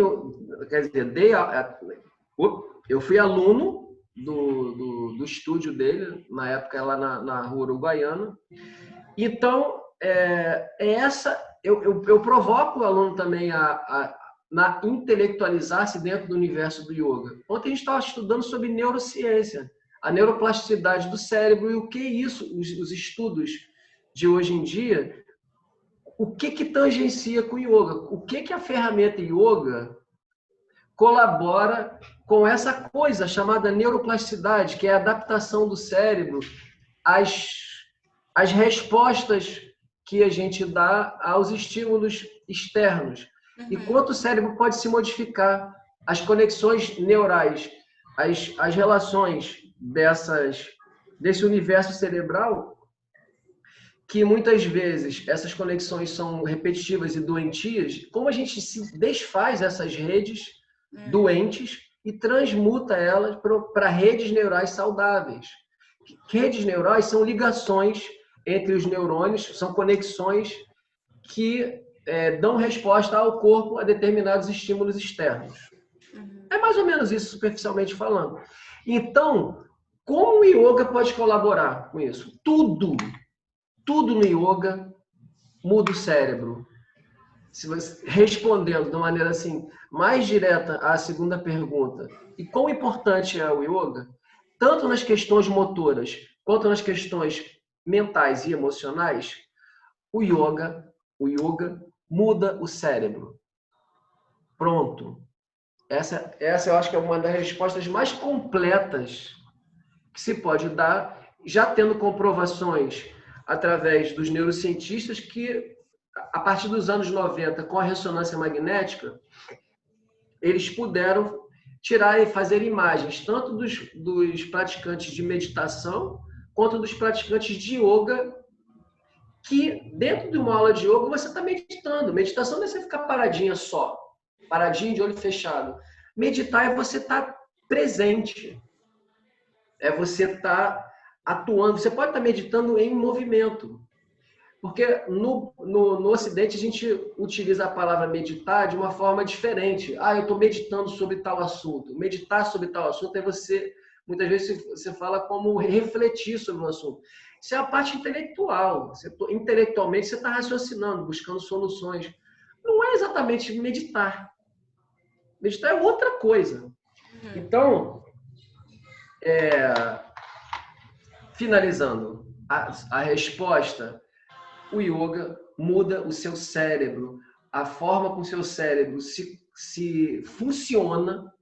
eu fui aluno do estúdio dele, na época lá na Rua Uruguaiana. Então, eu provoco o aluno também a intelectualizar-se dentro do universo do yoga. Ontem a gente estava estudando sobre neurociência, a neuroplasticidade do cérebro e o que é isso, os estudos de hoje em dia, o que tangencia com o yoga, o que a ferramenta yoga colabora com essa coisa chamada neuroplasticidade, que é a adaptação do cérebro às respostas que a gente dá aos estímulos externos. E quanto o cérebro pode se modificar as conexões neurais, as relações desse universo cerebral, que muitas vezes essas conexões são repetitivas e doentias, como a gente se desfaz essas redes doentes e transmuta elas para redes neurais saudáveis. Redes neurais são ligações entre os neurônios, são conexões que dão resposta ao corpo a determinados estímulos externos. É mais ou menos isso, superficialmente falando. Então, como o yoga pode colaborar com isso? Tudo no yoga muda o cérebro. Se você, respondendo de uma maneira assim, mais direta à segunda pergunta, e quão importante é o yoga, tanto nas questões motoras quanto nas questões mentais e emocionais, o yoga muda o cérebro. Pronto. Essa eu acho que é uma das respostas mais completas que se pode dar, já tendo comprovações através dos neurocientistas que, a partir dos anos 90, com a ressonância magnética, eles puderam tirar e fazer imagens, tanto dos praticantes de meditação, quanto dos praticantes de yoga, que dentro de uma aula de yoga você está meditando. Meditação não é você ficar paradinha só, paradinho de olho fechado. Meditar é você estar presente, é você estar atuando. Você pode estar meditando em movimento, porque no Ocidente a gente utiliza a palavra meditar de uma forma diferente. Eu estou meditando sobre tal assunto. Meditar sobre tal assunto é você, muitas vezes você fala como refletir sobre um assunto. Isso é a parte intelectual. Intelectualmente você está raciocinando, buscando soluções. Não é exatamente meditar. Meditar é outra coisa. Então, finalizando a resposta, o yoga muda o seu cérebro, a forma como o seu cérebro se funciona,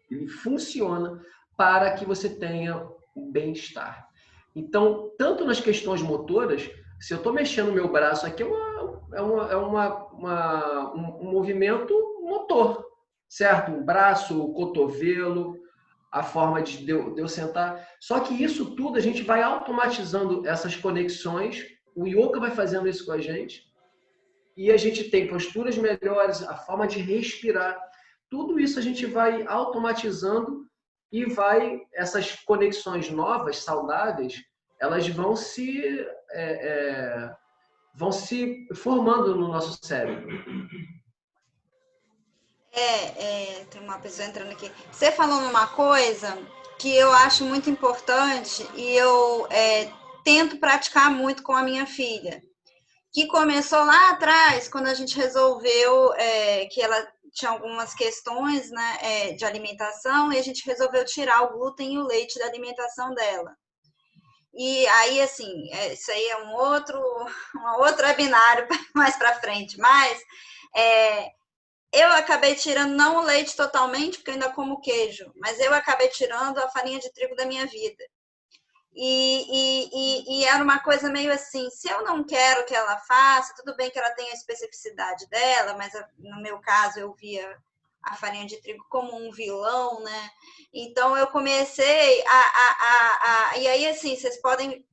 ele funciona para que você tenha um bem-estar. Então, tanto nas questões motoras, se eu estou mexendo o meu braço aqui, um movimento motor, certo? O braço, o cotovelo, a forma de eu sentar. Só que isso tudo a gente vai automatizando essas conexões, o yoga vai fazendo isso com a gente, e a gente tem posturas melhores, a forma de respirar. Tudo isso a gente vai automatizando e essas conexões novas, saudáveis, elas vão se formando no nosso cérebro. Tem uma pessoa entrando aqui. Você falou numa coisa que eu acho muito importante e eu tento praticar muito com a minha filha, que começou lá atrás, quando a gente resolveu que ela tinha algumas questões, né, de alimentação, e a gente resolveu tirar o glúten e o leite da alimentação dela. E aí, assim, isso aí é um outro webinário mais para frente, mas eu acabei tirando não o leite totalmente, porque eu ainda como queijo, mas eu acabei tirando a farinha de trigo da minha vida. E era uma coisa meio assim, se eu não quero que ela faça, tudo bem que ela tenha a especificidade dela, mas no meu caso eu via a farinha de trigo como um vilão, né? Então eu comecei e aí assim, vocês podem,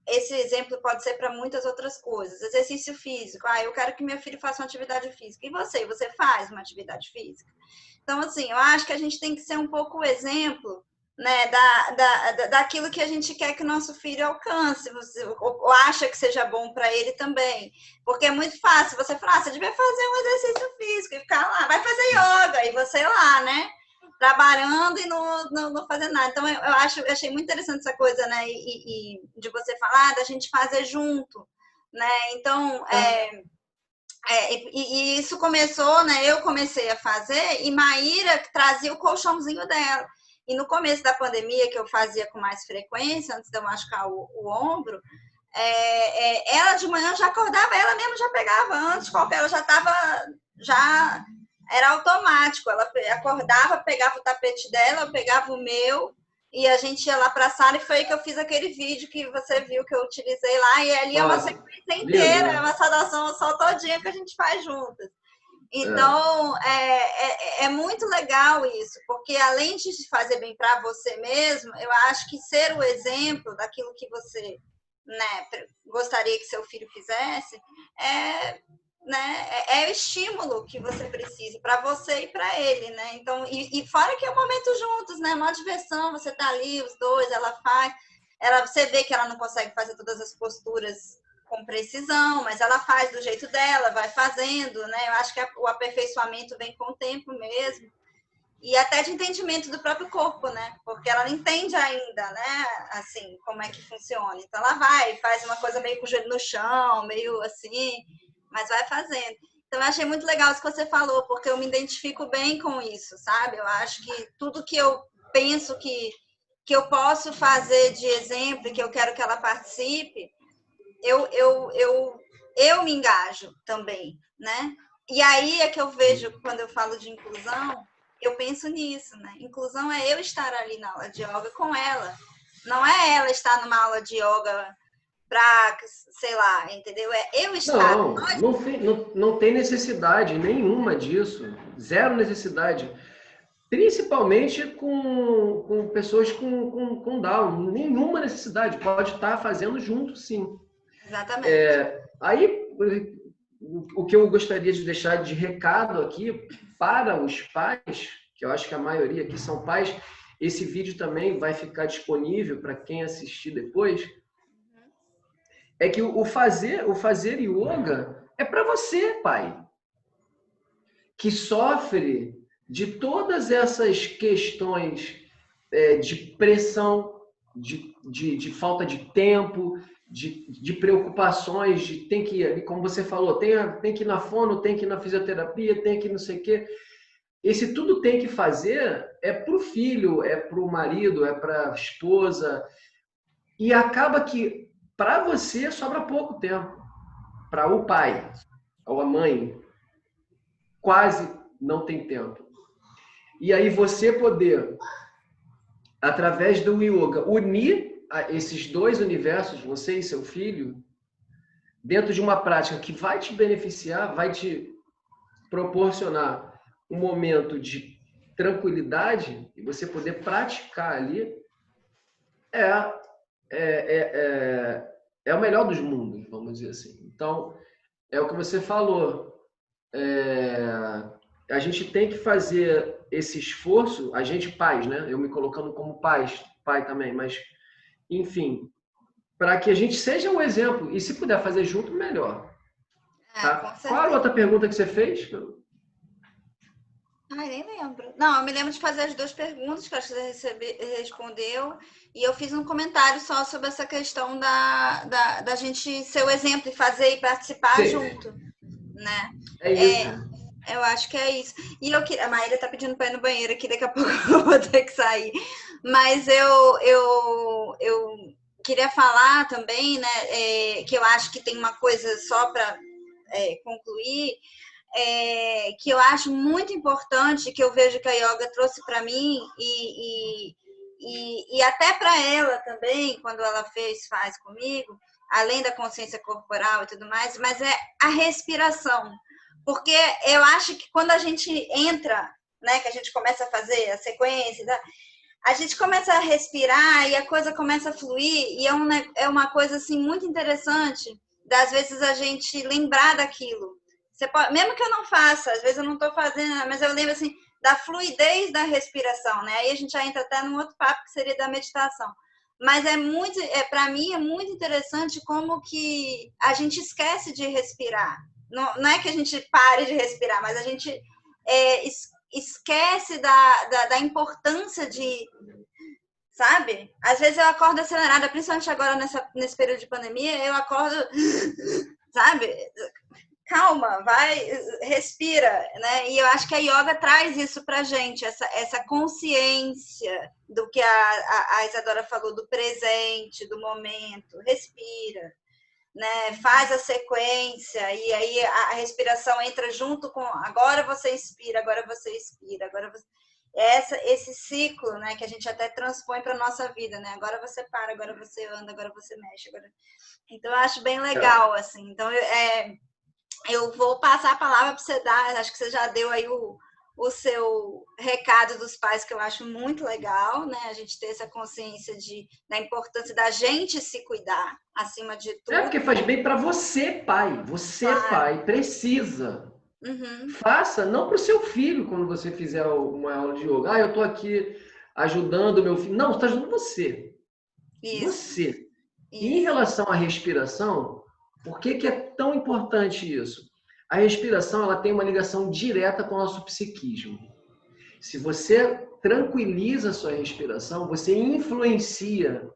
esse exemplo pode ser para muitas outras coisas. Exercício físico, eu quero que meu filho faça uma atividade física. E você faz uma atividade física? Então assim, eu acho que a gente tem que ser um pouco o exemplo, né, daquilo que a gente quer que o nosso filho alcance, ou acha que seja bom para ele também. Porque é muito fácil você falar, você devia fazer um exercício físico e ficar lá, vai fazer yoga, e você lá, né, trabalhando e não fazendo nada. Então, eu achei muito interessante essa coisa, né, e de você falar, da gente fazer junto, né, então... E isso começou, né, eu comecei a fazer, e Maíra trazia o colchãozinho dela. E no começo da pandemia, que eu fazia com mais frequência, antes de eu machucar o ombro, ela de manhã já acordava, ela mesma já pegava antes, ela já era automático. Ela acordava, pegava o tapete dela, eu pegava o meu, e a gente ia lá para a sala, e foi aí que eu fiz aquele vídeo que você viu que eu utilizei lá, e ali é uma sequência inteira, é uma saudação só todinha que a gente faz juntas. Então, é muito legal isso, porque além de fazer bem para você mesmo, eu acho que ser o exemplo daquilo que você, né, gostaria que seu filho fizesse, é o estímulo que você precisa para você e para ele, né? Então, e fora que é um momento juntos, né? Uma diversão, você tá ali, os dois, ela faz, você vê que ela não consegue fazer todas as posturas com precisão, mas ela faz do jeito dela, vai fazendo, né? Eu acho que o aperfeiçoamento vem com o tempo mesmo. E até de entendimento do próprio corpo, né? Porque ela não entende ainda, né? Assim, como é que funciona. Então ela vai, faz uma coisa meio com o joelho no chão, meio assim, mas vai fazendo. Então eu achei muito legal isso que você falou, porque eu me identifico bem com isso, sabe? Eu acho que tudo que eu penso que eu posso fazer de exemplo, que eu quero que ela participe, eu me engajo também, né? E aí é que eu vejo, quando eu falo de inclusão, eu penso nisso, né? Inclusão é eu estar ali na aula de yoga com ela. Não é ela estar numa aula de yoga para, sei lá, entendeu? É eu estar. Não tem necessidade nenhuma disso. Zero necessidade. Principalmente com pessoas com Down. Nenhuma necessidade. Pode estar fazendo junto, sim. Exatamente. Aí, o que eu gostaria de deixar de recado aqui para os pais, que eu acho que a maioria aqui são pais, esse vídeo também vai ficar disponível para quem assistir depois, é que o fazer yoga é para você, pai, que sofre de todas essas questões de pressão, de falta de tempo, de preocupações, de tem que ir, como você falou, tem que ir na fono, tem que ir na fisioterapia, tem que ir não sei o quê. Esse tudo tem que fazer é para o filho, é para o marido, é para a esposa. E acaba que para você sobra pouco tempo. Para o pai ou a mãe, quase não tem tempo. E aí você poder, através do yoga, unir esses dois universos, você e seu filho, dentro de uma prática que vai te beneficiar, vai te proporcionar um momento de tranquilidade e você poder praticar ali, é o melhor dos mundos, vamos dizer assim. Então, é o que você falou. A gente tem que fazer esse esforço, a gente pais, né? Eu me colocando como pai também, mas, enfim, para que a gente seja um exemplo. E se puder fazer junto, melhor. Tá? Qual a outra pergunta que você fez? Ai, nem lembro. Não, eu me lembro de fazer as duas perguntas que acho que você respondeu. E eu fiz um comentário só sobre essa questão da gente ser o exemplo e fazer e participar junto, né? É isso. Eu acho que é isso. E a Maíra tá pedindo para ir no banheiro aqui, daqui a pouco eu vou ter que sair. Mas eu queria falar também, né, que eu acho que tem uma coisa só para concluir, que eu acho muito importante, que eu vejo que a yoga trouxe para mim e até para ela também, quando ela faz comigo, além da consciência corporal e tudo mais, mas é a respiração. Porque eu acho que quando a gente entra, né, que a gente começa a fazer a sequência, a gente começa a respirar e a coisa começa a fluir, e é uma coisa assim muito interessante, das vezes a gente lembrar daquilo. Você pode, mesmo que eu não faça, às vezes eu não estou fazendo, mas eu lembro assim da fluidez da respiração, né? Aí a gente já entra até num outro papo que seria da meditação. Mas para mim é muito interessante como que a gente esquece de respirar. Não é que a gente pare de respirar, mas a gente esquece da importância de, sabe? Às vezes eu acordo acelerada, principalmente agora nesse período de pandemia, eu acordo, sabe? Calma, vai, respira, né? E eu acho que a yoga traz isso pra gente, essa consciência do que a Isadora falou, do presente, do momento, respira, né? Faz a sequência, e aí a respiração entra junto com agora você inspira, agora você expira, agora você... Esse ciclo, né, que a gente até transpõe para nossa vida, né? Agora você para, agora você anda, agora você mexe, agora... Então eu acho bem legal, assim. Então eu vou passar a palavra para você dar, acho que você já deu aí o seu recado dos pais, que eu acho muito legal, né? A gente ter essa consciência da importância da gente se cuidar, acima de tudo. Porque faz bem para você, pai. Você, claro. Pai, precisa. Faça, não para o seu filho, quando você fizer uma aula de yoga. Eu estou aqui ajudando o meu filho. Não, você está ajudando você. Isso. Você. Isso. E em relação à respiração, por que é tão importante isso? A respiração, ela tem uma ligação direta com o nosso psiquismo. Se você tranquiliza a sua respiração, você influencia.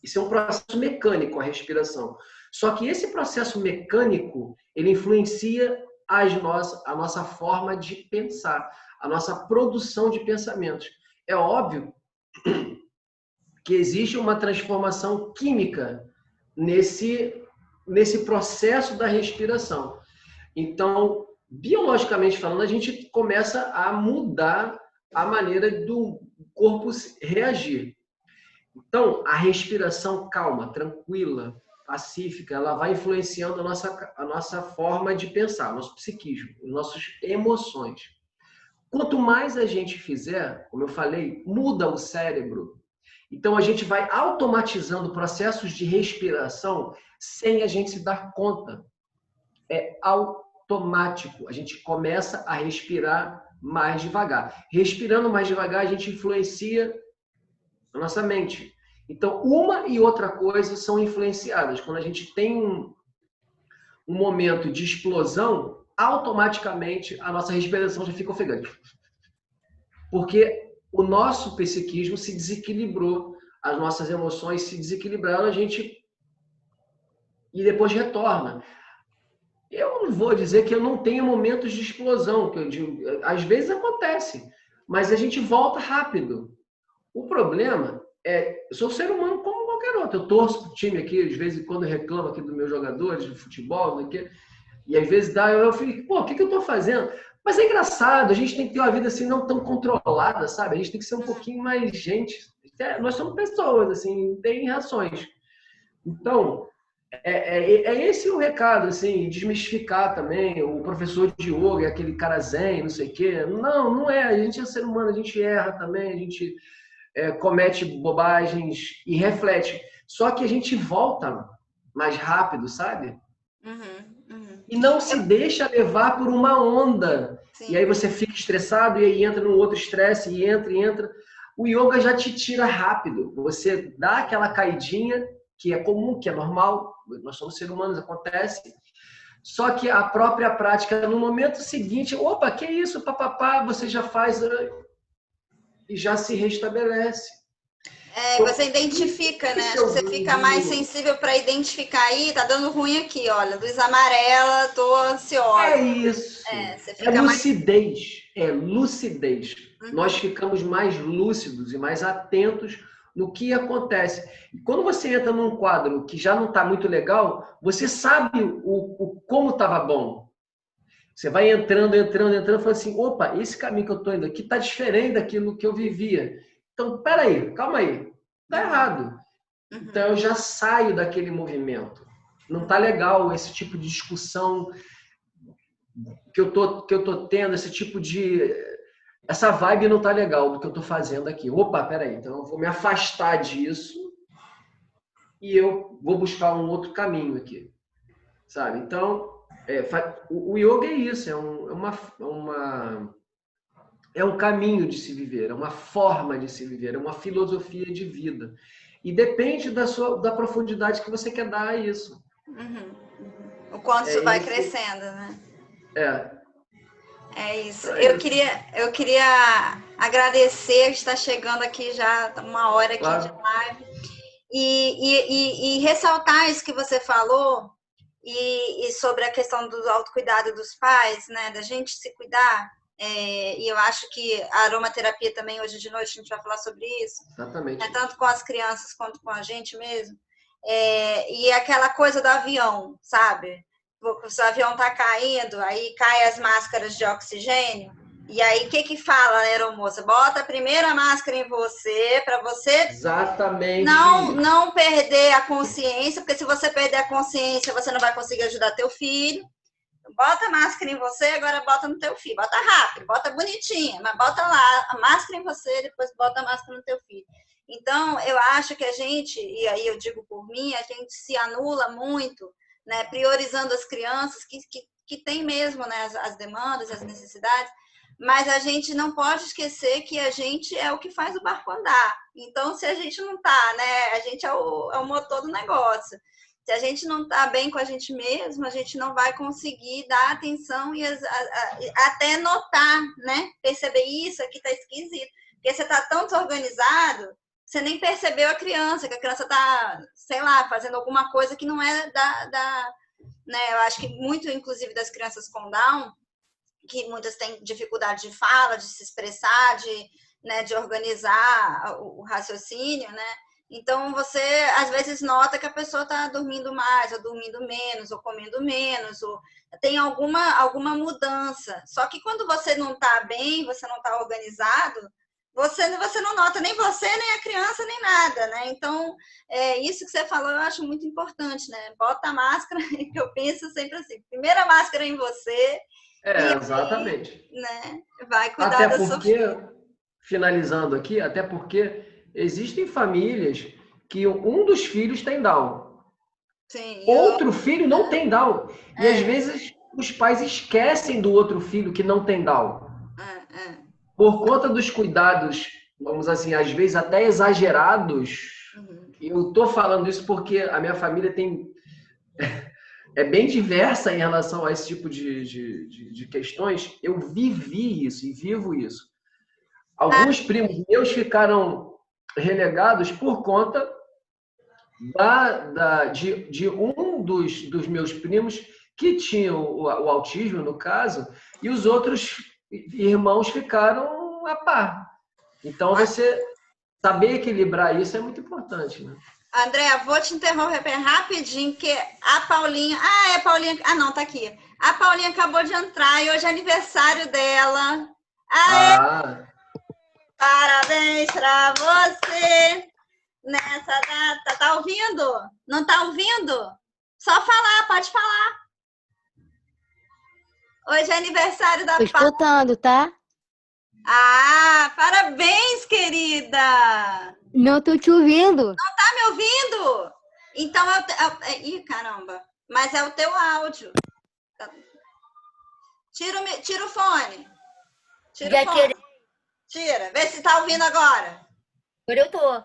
Isso é um processo mecânico, a respiração. Só que esse processo mecânico, ele influencia a nossa forma de pensar, a nossa produção de pensamentos. É óbvio que existe uma transformação química nesse processo da respiração. Então, biologicamente falando, a gente começa a mudar a maneira do corpo reagir. Então, a respiração calma, tranquila, pacífica, ela vai influenciando a nossa forma de pensar, nosso psiquismo, nossas emoções. Quanto mais a gente fizer, como eu falei, muda o cérebro. Então, a gente vai automatizando processos de respiração sem a gente se dar conta. É automático. A gente começa a respirar mais devagar. Respirando mais devagar, a gente influencia a nossa mente. Então, uma e outra coisa são influenciadas. Quando a gente tem um momento de explosão, automaticamente a nossa respiração já fica ofegante. Porque o nosso psiquismo se desequilibrou, as nossas emoções se desequilibraram, e depois retorna. Eu não vou dizer que eu não tenho momentos de explosão, que eu digo, às vezes acontece, mas a gente volta rápido. O problema eu sou um ser humano como qualquer outro. Eu torço pro time aqui, de vez em quando reclamo aqui dos meus jogadores de futebol, e às vezes eu fico, o que eu tô fazendo? Mas é engraçado, a gente tem que ter uma vida assim não tão controlada, sabe? A gente tem que ser um pouquinho mais gente. Nós somos pessoas, assim, tem reações. Então, esse o recado, assim, desmistificar também. O professor de yoga é aquele cara zen, não sei o quê. Não é. A gente é ser humano, a gente erra também, a gente comete bobagens e reflete. Só que a gente volta mais rápido, sabe? E não se deixa levar por uma onda. Sim. E aí você fica estressado e aí entra num outro estresse e entra. O yoga já te tira rápido. Você dá aquela caidinha, que é comum, que é normal. Nós somos seres humanos, acontece. Só que a própria prática, no momento seguinte, opa, que isso, papapá, você já faz e já se restabelece. Você identifica, né? Acho que você fica mais sensível para identificar aí, tá dando ruim aqui, olha, luz amarela, tô ansiosa. É isso. Você fica lucidez. É lucidez. Nós ficamos mais lúcidos e mais atentos no que acontece. E quando você entra num quadro que já não está muito legal, você sabe como estava bom. Você vai entrando, fala assim, opa, esse caminho que eu estou indo aqui está diferente daquilo que eu vivia. Então, peraí, calma aí. Está errado. Então, eu já saio daquele movimento. Não está legal esse tipo de discussão que eu tô tendo, esse tipo de... Essa vibe não está legal do que eu estou fazendo aqui. Opa, peraí. Então, eu vou me afastar disso e eu vou buscar um outro caminho aqui. Sabe? Então, o yoga é isso. É um caminho de se viver, é uma forma de se viver, é uma filosofia de vida. E depende da profundidade que você quer dar a isso. O quanto isso vai crescendo, né? É isso. Eu queria agradecer, está chegando aqui já uma hora aqui de live, e ressaltar isso que você falou, e sobre a questão do autocuidado dos pais, né? Da gente se cuidar. E eu acho que a aromaterapia também, hoje de noite, a gente vai falar sobre isso. Exatamente. Tanto com as crianças quanto com a gente mesmo. E aquela coisa do avião, sabe? Se o avião tá caindo, aí cai as máscaras de oxigênio. E aí, o que fala a aeromoça? Bota a primeira máscara em você, para você não perder a consciência, porque se você perder a consciência, você não vai conseguir ajudar teu filho. Bota a máscara em você, agora bota no teu filho. Bota rápido, bota bonitinha, mas bota lá a máscara em você, depois bota a máscara no teu filho. Então, eu acho que a gente, e aí eu digo por mim, a gente se anula muito, né, priorizando as crianças que têm mesmo, né, as demandas, as necessidades, mas a gente não pode esquecer que a gente é o que faz o barco andar. Então, se a gente não tá, né, a gente é o motor do negócio. Se a gente não tá bem com a gente mesmo, a gente não vai conseguir dar atenção e até notar, né, perceber isso aqui tá esquisito. Porque você tá tão desorganizado, você nem percebeu a criança, que a criança tá, sei lá, fazendo alguma coisa que não é né, eu acho que muito, inclusive, das crianças com Down, que muitas têm dificuldade de fala, de se expressar, né, de organizar o raciocínio, né? Então, você, às vezes, nota que a pessoa está dormindo mais, ou dormindo menos, ou comendo menos, ou tem alguma mudança. Só que quando você não está bem, você não está organizado, você não nota nem você, nem a criança, nem nada, né? Então, isso que você falou eu acho muito importante, né? Bota a máscara, que eu penso sempre assim, primeira máscara em você, Exatamente. aí, né, vai cuidar da sua filha. Finalizando aqui, até porque existem famílias que um dos filhos tem Down. Sim, Outro filho não tem Down. E às vezes os pais esquecem do outro filho que não tem Down. Por conta dos cuidados, vamos assim, às vezes até exagerados. Eu tô falando isso porque a minha família é bem diversa em relação a esse tipo de questões. Eu vivi isso e vivo isso. Alguns primos meus ficaram relegados por conta de um dos meus primos que tinha o autismo, no caso, e os outros irmãos ficaram a par. Então, você saber equilibrar isso é muito importante, né? Andréa, vou te interromper rapidinho, que a Paulinha... a Paulinha... não, tá aqui. A Paulinha acabou de entrar e hoje é aniversário dela. Parabéns pra você nessa data. Tá ouvindo? Não tá ouvindo? Só falar, pode falar. Hoje é aniversário da Tô escutando, tá? Parabéns, querida! Não tô te ouvindo. Não tá me ouvindo? Então, ih, caramba. Mas é o teu áudio. Tira o fone. Tira o fone. Tira. Vê se tá ouvindo agora. Agora eu tô.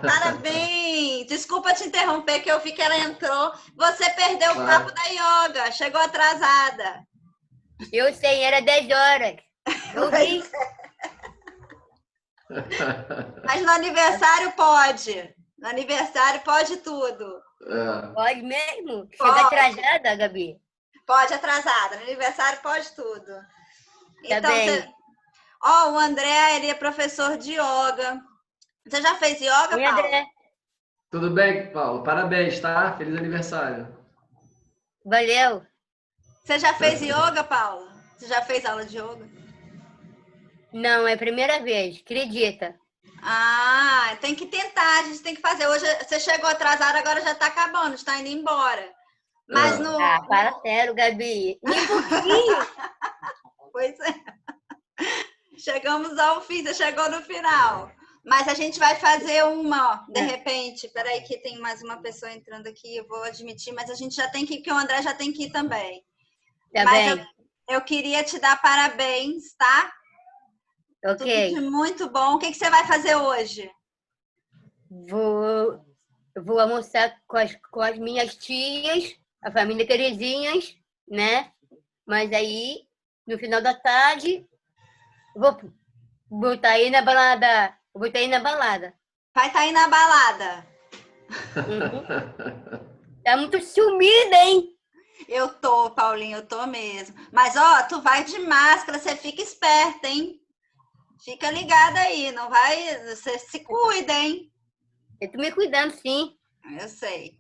Parabéns! Desculpa te interromper, que eu vi que ela entrou. Você perdeu o papo da yoga. Chegou atrasada. Eu sei, era 10 horas. Eu vi. Mas no aniversário pode. No aniversário pode tudo. Pode mesmo? Chega atrasada, Gabi? Pode atrasada. No aniversário pode tudo. Tá então, bem. o André, ele é professor de yoga. Você já fez yoga, Oi, Paulo? André. Tudo bem, Paulo? Parabéns, tá? Feliz aniversário. Valeu. Você já fez yoga, Paulo? Você já fez aula de yoga? Não, é a primeira vez, acredita. Tem que tentar, a gente tem que fazer. Hoje você chegou atrasado, agora já tá acabando, está indo embora. Mas Fala sério, Gabi. Nem pouquinho. Pois é. Chegamos ao fim, você chegou no final. Mas a gente vai fazer uma, de repente. Peraí que tem mais uma pessoa entrando aqui, eu vou admitir, mas a gente já tem que ir, porque o André já tem que ir também. Tá mas bem. Eu queria te dar parabéns, tá? Ok. Tudo muito bom. O que você vai fazer hoje? Vou almoçar com as minhas tias, a família Terezinhas, né? Mas aí, no final da tarde, vou estar aí na balada. Vou estar aí na balada. Vai estar aí na balada. Tá muito sumida, hein? Eu tô, Paulinho, eu tô mesmo. Mas, tu vai de máscara, você fica esperta, hein? Fica ligada aí, não vai... Você se cuida, hein? Eu tô me cuidando, sim. Eu sei.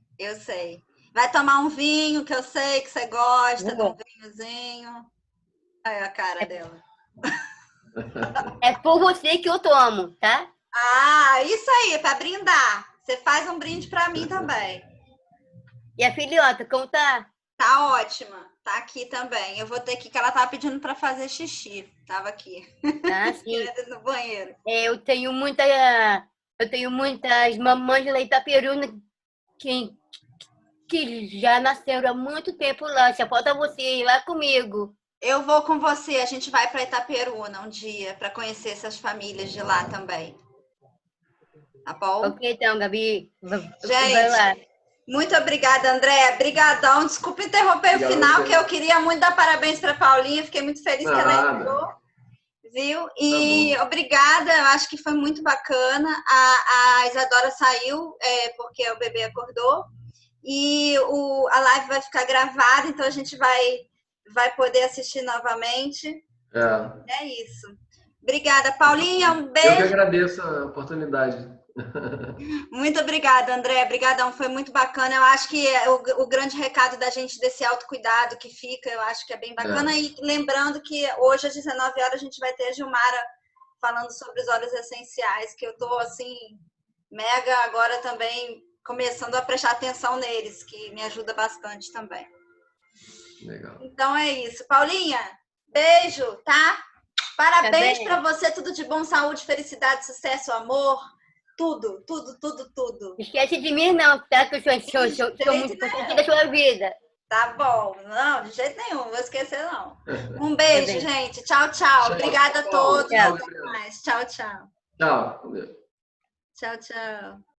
Vai tomar um vinho, que eu sei que você gosta de um vinhozinho. Olha a cara dela. É por você que eu tomo, tá? Isso aí, para brindar. Você faz um brinde para mim também. E a filhota, como tá? Tá ótima. Tá aqui também. Eu vou ter que ela tava pedindo para fazer xixi. Tava aqui. Ah, sim. No banheiro. Eu tenho muitas mamães lá em Itaperuna que já nasceram há muito tempo lá. Só falta você ir lá comigo. Eu vou com você. A gente vai para Itaperuna um dia para conhecer essas famílias de lá também. Tá bom? Ok, então, Gabi. Vai Gente, lá. muito obrigada, André. Brigadão. Desculpa interromper o final, que eu queria muito dar parabéns para Paulinha. Fiquei muito feliz que ela entrou. Viu? E obrigada, eu acho que foi muito bacana. A Isadora saiu porque o bebê acordou. E a live vai ficar gravada, então a gente vai poder assistir novamente. É isso. Obrigada, Paulinha. Um beijo. Eu que agradeço a oportunidade. Muito obrigada, André. Obrigadão, foi muito bacana. Eu acho que o grande recado da gente desse autocuidado que fica, eu acho que é bem bacana. E lembrando que hoje às 19 horas a gente vai ter a Gilmara falando sobre os óleos essenciais, que eu tô assim mega agora também começando a prestar atenção neles, que me ajuda bastante também. Legal. Então é isso. Paulinha, beijo, tá? Parabéns para você, tudo de bom, saúde, felicidade, sucesso, amor. Tudo, tudo, tudo, tudo. Esquece de mim, não, tá? Que eu sou muito importante da sua vida. Tá bom. Não, de jeito nenhum, não vou esquecer, não. Um beijo, gente. Tchau, tchau. Obrigada a todos. Tchau. Até mais. Tchau, tchau. Tchau. Tchau, tchau.